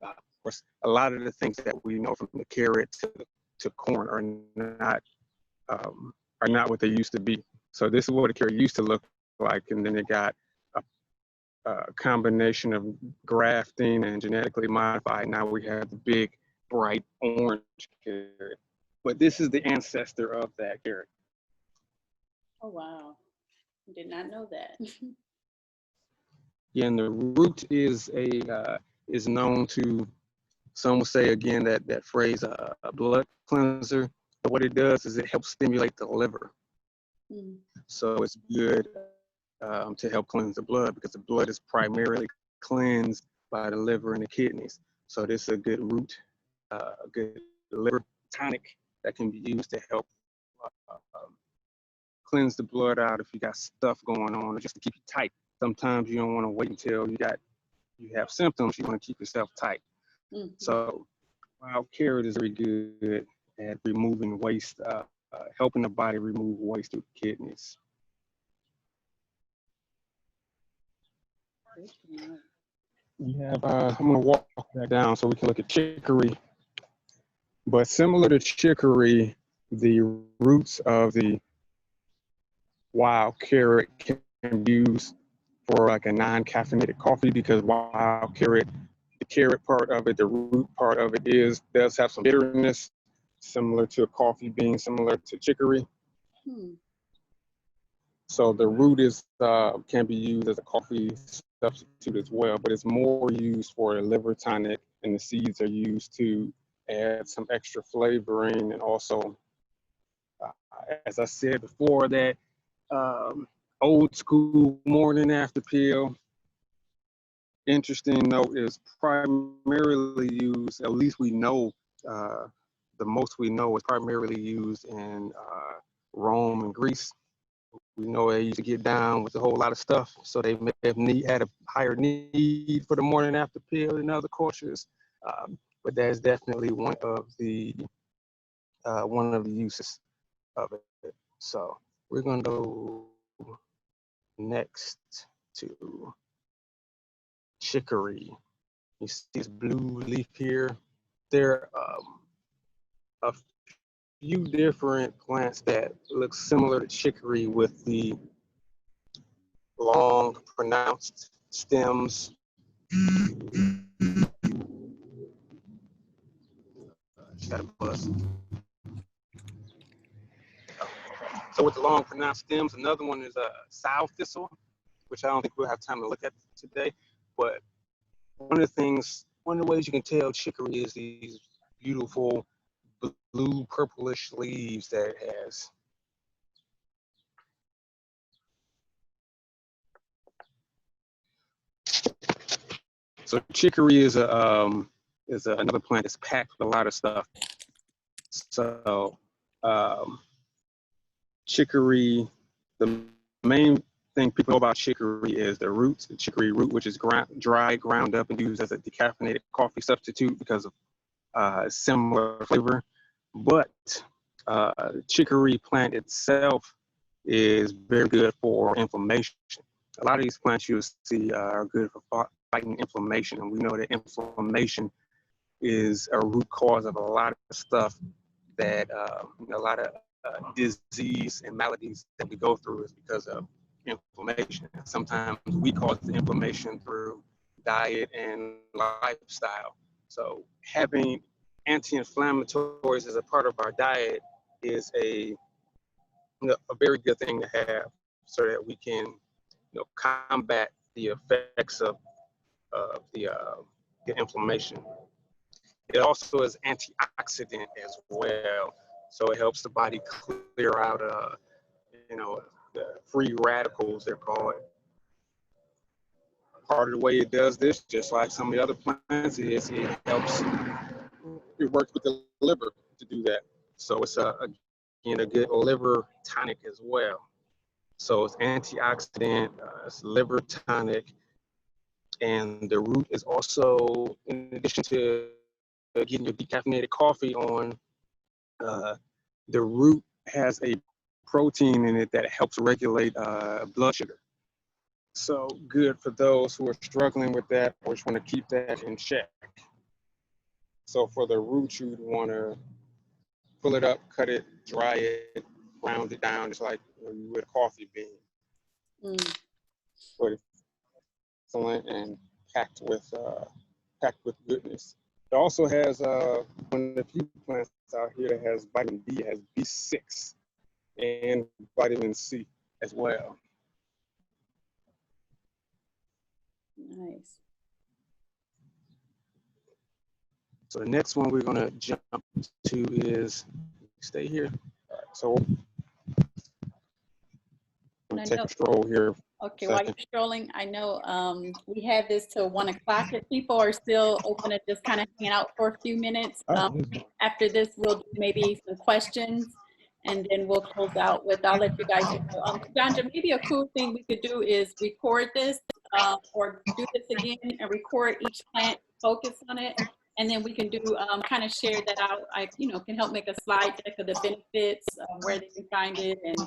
Of course, a lot of the things that we know from the carrot to corn are not what they used to be. So this is what a carrot used to look like, and then it got a combination of grafting and genetically modified. Now we have the big, bright orange carrot. But this is the ancestor of that carrot. Oh, wow. Did not know that. Yeah, and the root is known to, some will say again that phrase, a blood cleanser. But what it does is it helps stimulate the liver. So it's good to help cleanse the blood because the blood is primarily cleansed by the liver and the kidneys. So this is a good root, a good liver tonic that can be used to help cleanse the blood out if you got stuff going on, or just to keep you tight. Sometimes you don't want to wait until you have symptoms. You want to keep yourself tight. So wild carrot is very good at removing waste, helping the body remove waste through the kidneys. We have, I'm going to walk that down so we can look at chicory. But similar to chicory, the roots of the wild carrot can be used for like a non-caffeinated coffee because wild carrot, the carrot part of it, the root part of it does have some bitterness, similar to a coffee bean, similar to chicory. So the root can be used as a coffee substitute as well, but it's more used for a liver tonic, and the seeds are used to add some extra flavoring, and also, as I said before, that old school morning after pill. Interesting note is primarily used, at least we know, the most we know is primarily used in Rome and Greece. We know they used to get down with a whole lot of stuff, so they may have had a higher need for the morning after pill in other cultures. But that's definitely one of the uses of it. So we're gonna go next to chicory. You see this blue leaf here. There are a few different plants that look similar to chicory with the long, pronounced stems. Got a buzz. So with the long, pronounced stems, another one is a sow thistle, which I don't think we'll have time to look at today. But one of the ways you can tell chicory is these beautiful blue, purplish leaves that it has. So chicory is another plant that's packed with a lot of stuff. So chicory, the main thing people know about chicory is the roots, the chicory root, which is dry, ground up, and used as a decaffeinated coffee substitute because of similar flavor. But chicory plant itself is very good for inflammation. A lot of these plants you'll see are good for fighting inflammation, and we know that inflammation is a root cause of a lot of stuff that a lot of disease and maladies that we go through is because of inflammation. Sometimes we cause the inflammation through diet and lifestyle. So having anti-inflammatories as a part of our diet is a very good thing to have, so that we can combat the effects of the inflammation. It also is antioxidant as well, so it helps the body clear out the free radicals, they're called. Part of the way it does this, just like some of the other plants, is it works with the liver to do that. So it's again a good liver tonic as well. So it's antioxidant, it's liver tonic, and the root is also, in addition to getting your decaffeinated coffee on, the root has a protein in it that helps regulate blood sugar. So good for those who are struggling with that or just want to keep that in check. So for the root, you'd want to pull it up, cut it, dry it, ground it down, just like you would a coffee bean. But it's excellent and packed with goodness. It also has one of the few plants out here that has vitamin B. It has B6 and vitamin C as well. Nice. So the next one we're going to jump to is, stay here. All right, so I'm going to take a stroll here. Okay, while you're strolling, I know we have this till 1 o'clock. If people are still open to just kind of hanging out for a few minutes, after this, we'll do maybe some questions, and then we'll close out with, I'll let you guys know. Kundaja, maybe a cool thing we could do is record this or do this again and record each plant, focus on it, and then we can do kind of share that out. I can help make a slide deck of the benefits, where they can find it, and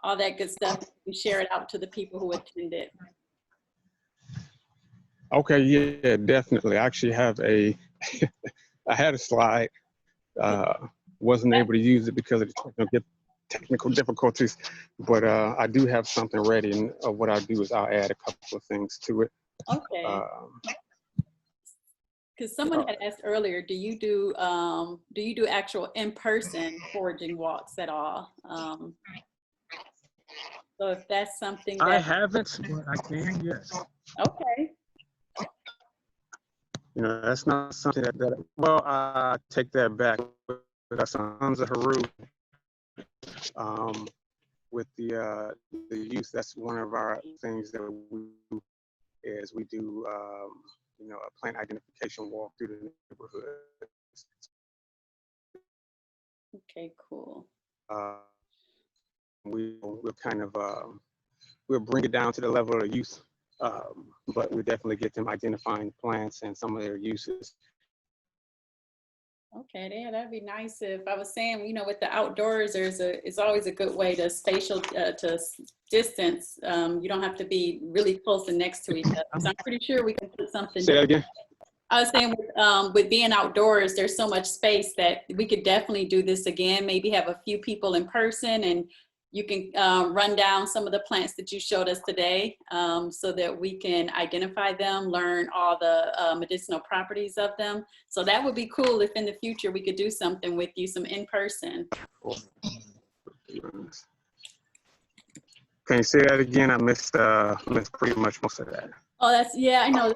all that good stuff. We share it out to the people who attended. Okay, yeah, definitely. I actually have I had a slide, wasn't able to use it because of the technical difficulties, but I do have something ready, and what I'll do is I'll add a couple of things to it. Okay. Because someone had asked earlier, do you do actual in-person foraging walks at all? So if that's something that I haven't, but I can, yes. Okay. That's not something that well, I take that back. With sons of Heru, with the youth, that's one of our things that we do, is we do a plant identification walk through the neighborhood. Okay, cool. We'll kind of we'll bring it down to the level of youth, but we definitely get them identifying plants and some of their uses. Okay, yeah, that'd be nice. If I was saying, you know, with the outdoors, it's always a good way to spatial distance. You don't have to be really close and next to each other. So I'm pretty sure we can put something. Say that again. I was saying with being outdoors, there's so much space that we could definitely do this again. Maybe have a few people in person, and you can run down some of the plants that you showed us today, so that we can identify them, learn all the medicinal properties of them. So that would be cool if in the future we could do something with you, some in person. Can you say that again? I missed pretty much most of that. Oh, yeah, I know.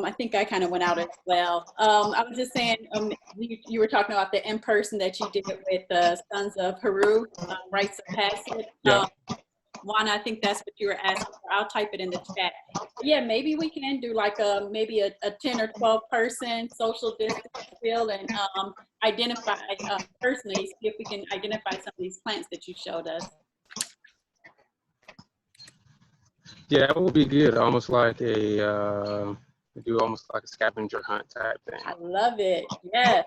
I think I kind of went out as well. I was just saying, you were talking about the in-person that you did with the Sons of Heru, rites of passage. Yeah. Juana, I think that's what you were asking for. I'll type it in the chat. Yeah, maybe we can do like maybe a 10 or 12 person social distance field and identify personally, see if we can identify some of these plants that you showed us. Yeah, that would be good. Almost like do almost like a scavenger hunt type thing. I love it. Yes.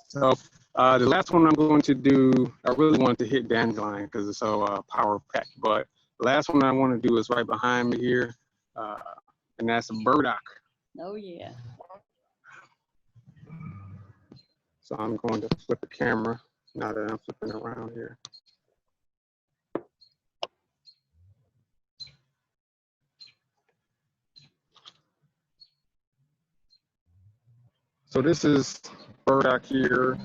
So the last one I'm going to do, I really wanted to hit dandelion because it's so power packed. But the last one I want to do is right behind me here, and that's a burdock. Oh yeah. So I'm going to flip the camera now that I'm flipping around here. So this is burdock here.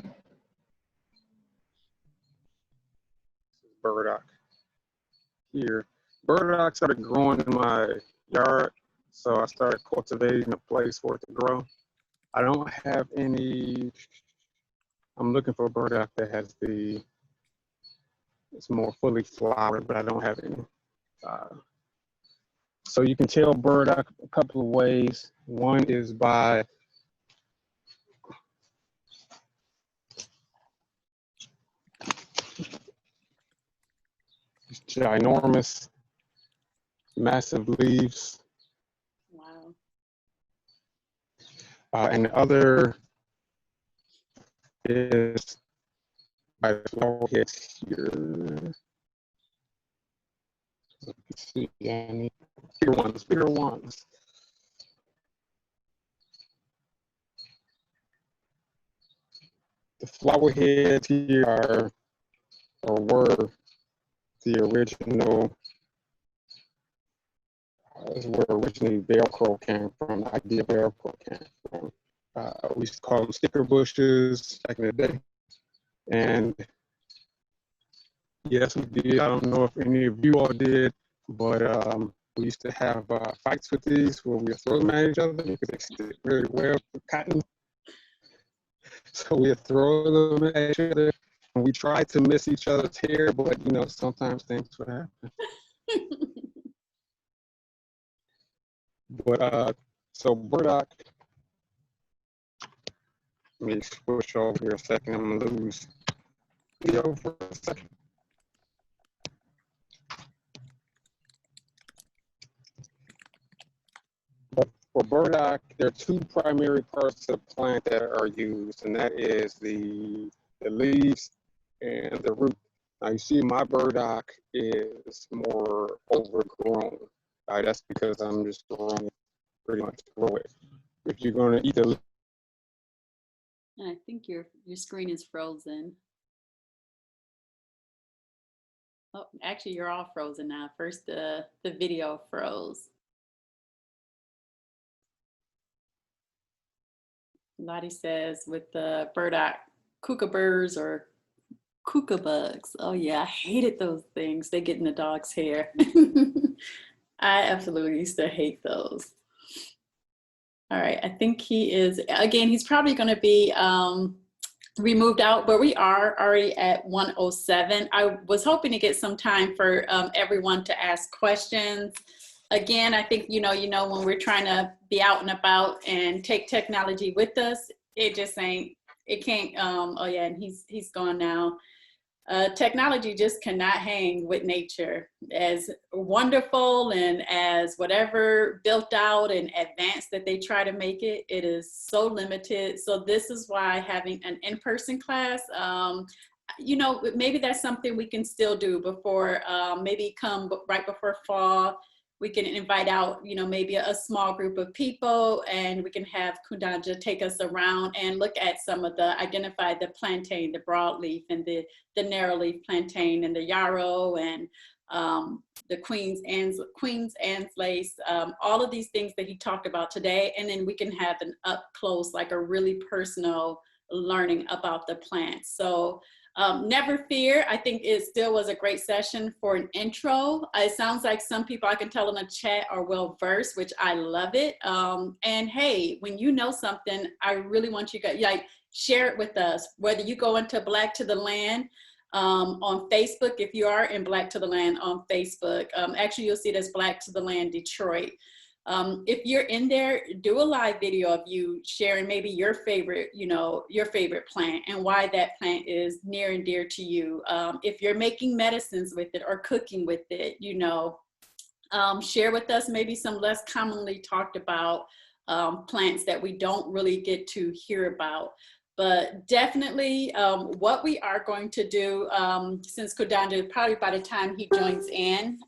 Burdock here. Burdock started growing in my yard, so I started cultivating a place for it to grow. I don't have any. I'm looking for a burdock that has it's more fully flowered, but I don't have any. So you can tell burdock a couple of ways. One is by ginormous, massive leaves. Wow. And the other is by the flower heads here. You can see any bigger ones. The flower heads here were the original, is where originally Velcro came from, the idea of Velcro came from. We used to call them sticker bushes back in the day. And yes, we did. I don't know if any of you all did, but we used to have fights with these where we would throw them at each other because they stick very well with cotton. So we would throw them at each other, and we tried to miss each other's hair, but you know, sometimes things would happen. But so burdock, let me switch over here a second. I'm gonna lose video for a second. But for burdock, there are two primary parts of the plant that are used, and that is the leaves and the root. Now you see my burdock is more overgrown. That's because I'm just growing it, pretty much grow it. If you're gonna eat the And I think your screen is frozen. Oh, actually, you're all frozen now. First, the video froze. Lottie says with the burdock, kookaburras or kookabugs. Oh yeah, I hated those things. They get in the dog's hair. I absolutely used to hate those. All right, I think he is, again, he's probably gonna be removed out, but we are already at 1:07. I was hoping to get some time for everyone to ask questions. Again, I think, you know, when we're trying to be out and about and take technology with us, it just ain't, it can't, oh yeah, and he's gone now. technology just cannot hang with nature. As wonderful and as whatever built out and advanced that they try to make it, it is so limited. So this is why having an in-person class, you know, maybe that's something we can still do before, maybe come right before fall. We can invite out, you know, maybe a small group of people, and we can have Kundaja take us around and look at some of identify the plantain, the broadleaf, and the narrowleaf plantain, and the yarrow, and the Queen's Anne's lace, all of these things that he talked about today. And then we can have an up close, like a really personal learning about the plants. So never fear. I think it still was a great session for an intro. It sounds like some people, I can tell in the chat, are well versed, which I love it. And hey, when you know something, I really want you guys, like, share it with us. Whether you go into Black to the Land on Facebook, if you are in Black to the Land on Facebook, actually you'll see it as Black to the Land Detroit. If you're in there, do a live video of you sharing maybe your favorite, you know, your favorite plant and why that plant is near and dear to you. If you're making medicines with it or cooking with it, you know, share with us maybe some less commonly talked about plants that we don't really get to hear about. But definitely what we are going to do, since Kundaja, probably by the time he joins in,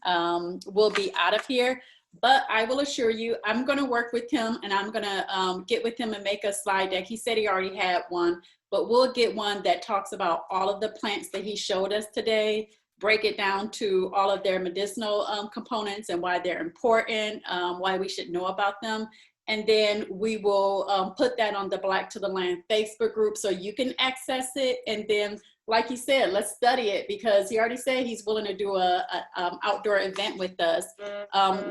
we'll be out of here. But I will assure you, I'm going to work with him, and I'm going to get with him and make a slide deck. He said he already had one, but we'll get one that talks about all of the plants that he showed us today, break it down to all of their medicinal components and why they're important, why we should know about them. And then we will put that on the Black to the Land Facebook group so you can access it. And then, like you said, let's study it, because he already said he's willing to do a outdoor event with us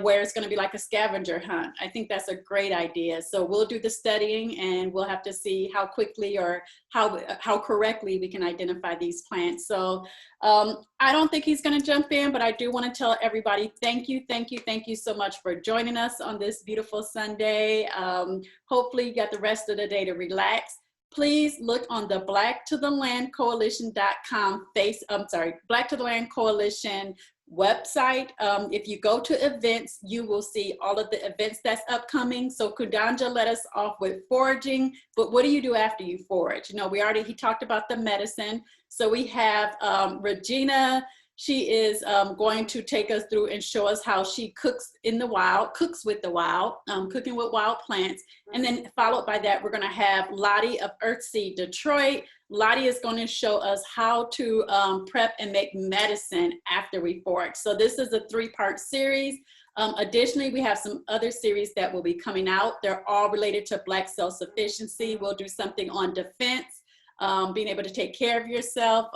where it's going to be like a scavenger hunt. I think that's a great idea. So we'll do the studying, and we'll have to see how quickly or how correctly we can identify these plants. So I don't think he's going to jump in, but I do want to tell everybody thank you so much for joining us on this beautiful Sunday. Hopefully you got the rest of the day to relax. Please look on the Black to the Land Coalition.com Black to the Land Coalition website. If you go to events, you will see all of the events that's upcoming. So Kundaja let us off with foraging, but what do you do after you forage? You know, he talked about the medicine. So we have Regina. She is going to take us through and show us how she cooks with the wild, cooking with wild plants. And then followed by that, we're going to have Lottie of Earthseed Detroit. Lottie is going to show us how to prep and make medicine after we forage. So this is a 3-part series. Additionally, we have some other series that will be coming out. They're all related to Black self-sufficiency. We'll do something on defense, being able to take care of yourself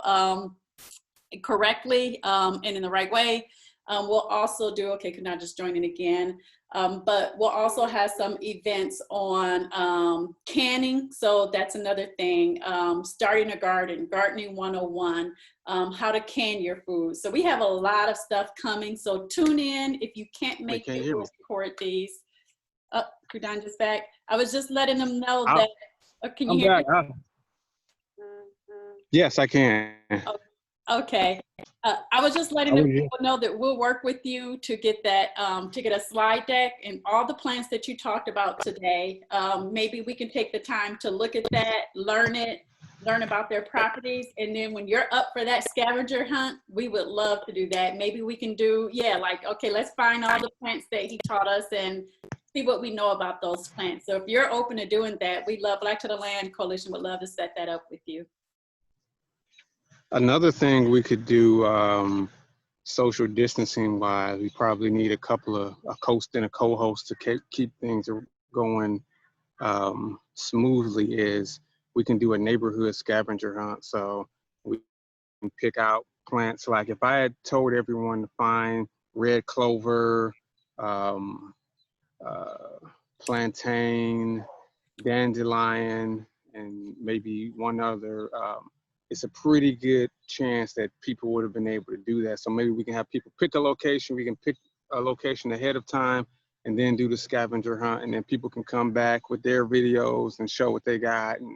correctly and in the right way. We'll also do, okay, Kundaja just joining again, but we'll also have some events on canning. So that's another thing, starting a garden, gardening 101, how to can your food. So we have a lot of stuff coming. So tune in. If you can't make it, we'll record these. Oh, Kundaja's back. I was just letting them know that, can you hear me? Yes, I can. Okay. I was just letting the people know that we'll work with you to get that, to get a slide deck and all the plants that you talked about today. Maybe we can take the time to look at that, learn about their properties. And then when you're up for that scavenger hunt, we would love to do that. Maybe we can do, okay, let's find all the plants that he taught us and see what we know about those plants. So if you're open to doing that, Black to the Land Coalition would love to set that up with you. Another thing we could do, social distancing wise, we probably need a host and a co-host to keep things going smoothly, is we can do a neighborhood scavenger hunt. So we can pick out plants. Like if I had told everyone to find red clover, plantain, dandelion, and maybe one other, it's a pretty good chance that people would have been able to do that. So maybe we can have people pick a location. We can pick a location ahead of time and then do the scavenger hunt. And then people can come back with their videos and show what they got. And,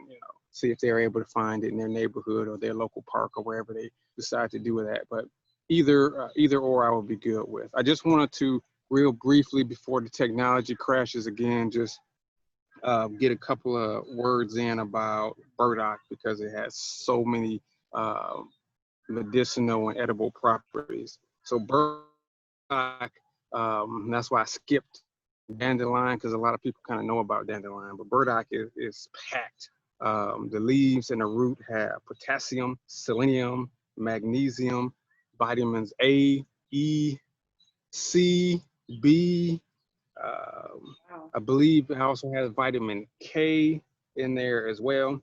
see if they're able to find it in their neighborhood or their local park or wherever they decide to do that. But either or I will be good with. I just wanted to real briefly before the technology crashes again, just get a couple of words in about burdock because it has so many medicinal and edible properties. So burdock, that's why I skipped dandelion because a lot of people kind of know about dandelion, but burdock is packed. The leaves and the root have potassium, selenium, magnesium, vitamins A, E, C, B. Wow. I believe it also has vitamin K in there as well.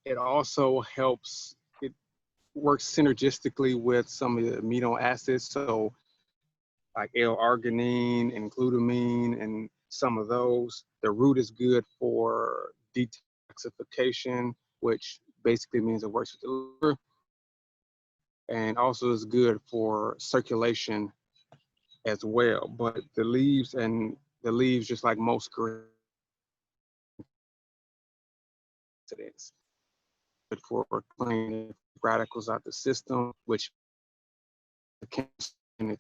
It also helps, it works synergistically with some of the amino acids. So like L-arginine and glutamine and some of those. The root is good for detoxification, which basically means it works with the liver, and also is good for circulation as well. But the leaves, just like most green, it's good for cleaning radicals out the system, which can be.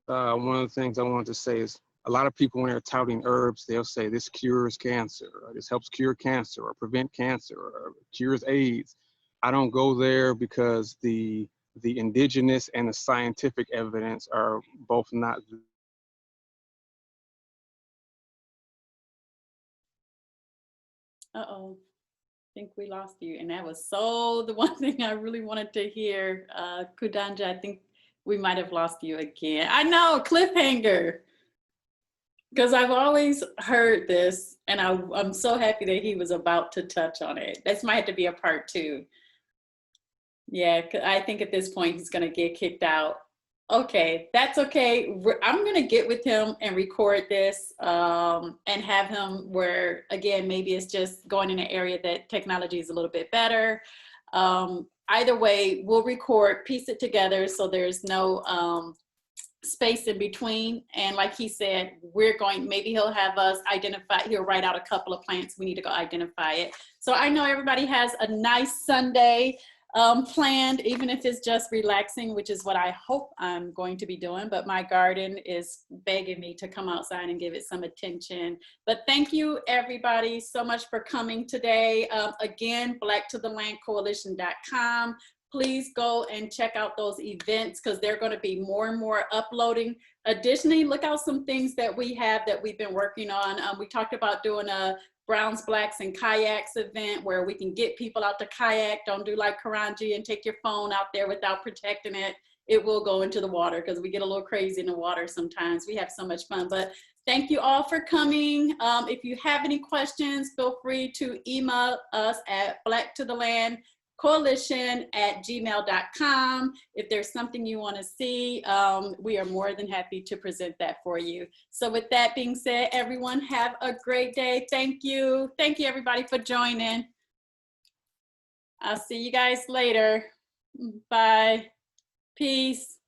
One of the things I wanted to say is a lot of people when they're touting herbs, they'll say this cures cancer, or this helps cure cancer, or prevent cancer, or cures AIDS. I don't go there because the indigenous and the scientific evidence are both not. Uh-oh. I think we lost you. And that was so the one thing I really wanted to hear. Kundaja, I think we might have lost you again. I know, cliffhanger. Because I've always heard this, and I'm so happy that he was about to touch on it. This might have to be a part 2. Yeah, I think at this point he's going to get kicked out. Okay, that's okay. I'm going to get with him and record this and have him where, again, maybe it's just going in an area that technology is a little bit better. Either way, we'll record, piece it together so there's no space in between. And like he said, maybe he'll have us identify, he'll write out a couple of plants. We need to go identify it. So I know everybody has a nice Sunday planned, even if it's just relaxing, which is what I hope I'm going to be doing. But my garden is begging me to come outside and give it some attention. But thank you everybody so much for coming today. Again, blacktothelandcoalition.com. Please go and check out those events because they're going to be more and more uploading. Additionally, look out some things that we have that we've been working on. We talked about doing a Browns, Blacks, and Kayaks event where we can get people out to kayak. Don't do like Karanji and take your phone out there without protecting it. It will go into the water because we get a little crazy in the water sometimes. We have so much fun. But thank you all for coming. If you have any questions, feel free to email us at blacktothelandcoalition@gmail.com. If there's something you want to see, we are more than happy to present that for you. So with that being said, everyone have a great day. Thank you. Thank you everybody for joining. I'll see you guys later. Bye. Peace.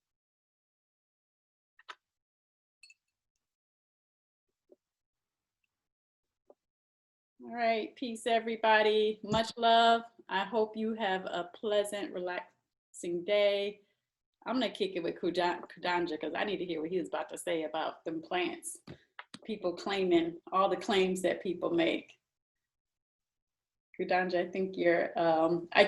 All right. Peace, everybody. Much love. I hope you have a pleasant, relaxing day. I'm going to kick it with Kundaja because I need to hear what he was about to say about them plants. People claiming all the claims that people make. Kundaja, I think you're, I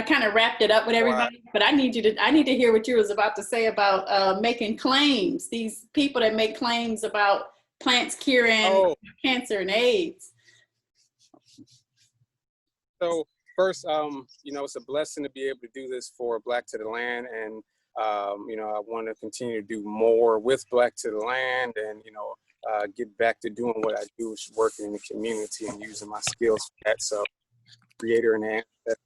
kind of wrapped it up with everybody, but I need to hear what you was about to say about making claims. These people that make claims about plants curing cancer and AIDS. So first, it's a blessing to be able to do this for Black to the Land, and I want to continue to do more with Black to the Land, and get back to doing what I do, which is working in the community and using my skills for that. So, creator and ancestors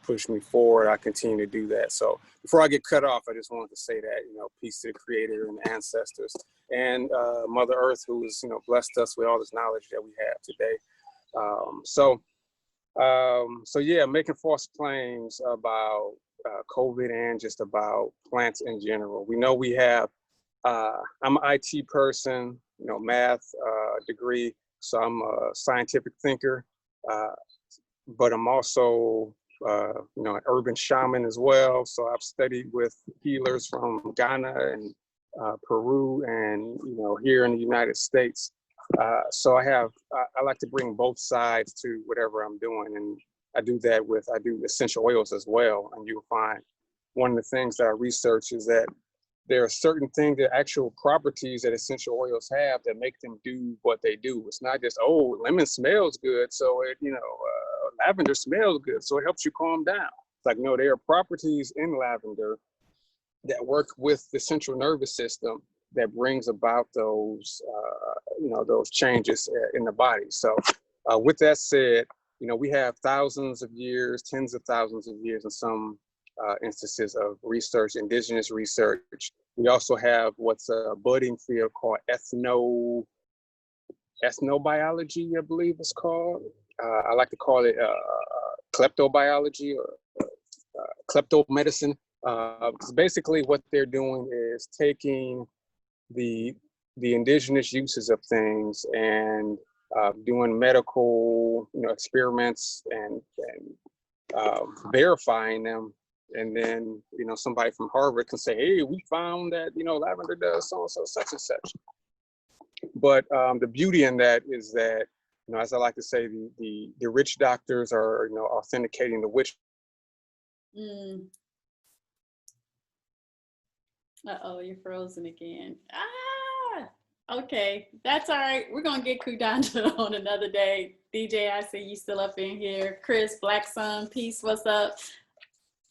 push me forward. I continue to do that. So before I get cut off, I just wanted to say that peace to the creator and the ancestors and Mother Earth, who has blessed us with all this knowledge that we have today. So yeah, making false claims about COVID and just about plants in general. We know we have, I'm an IT person, math degree, so I'm a scientific thinker. but I'm also, you know, an urban shaman as well. So I've studied with healers from Ghana and Peru, and you know, here in the United States. So I like to bring both sides to whatever I'm doing, and I do essential oils as well. And you'll find one of the things that I research is that there are certain things, the actual properties that essential oils have that make them do what they do. It's not just, oh, lemon smells good, so it, you know, lavender smells good, so it helps you calm down. It's like, no, there are properties in lavender that work with the central nervous system that brings about those, you know, those changes in the body. So with that said, you know, we have thousands of years, tens of thousands of years in some instances of research, indigenous research. We also have what's a budding field called ethnobiology, I believe it's called. I like to call it kleptobiology or kleptomedicine. Basically what they're doing is taking the indigenous uses of things and doing medical, you know, experiments and verifying them. And then, you know, somebody from Harvard can say, hey, we found that, you know, lavender does so and so, such and such. But the beauty in that is that, you know, as I like to say, the rich doctors are, you know, authenticating the witch. Uh-oh, you're frozen again. Okay, that's all right. We're gonna get Kundaja on another day. DJ, I see you still up in here. Chris, Black Sun, peace, what's up?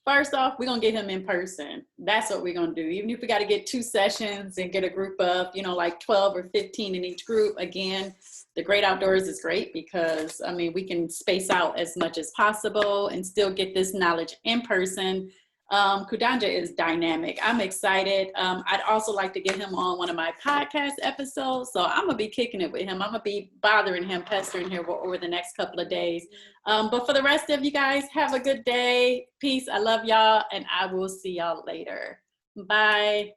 First off, we're gonna get him in person. That's what we're gonna do. Even if we gotta get 2 sessions and get a group of, you know, like 12 or 15 in each group. Again, the Great Outdoors is great because, I mean, we can space out as much as possible and still get this knowledge in person. Kundaja is dynamic. I'm excited. I'd also like to get him on one of my podcast episodes. So I'm gonna be kicking it with him. I'm gonna be bothering him, pestering him over the next couple of days. But for the rest of you guys, have a good day. Peace. I love y'all, and I will see y'all later. Bye.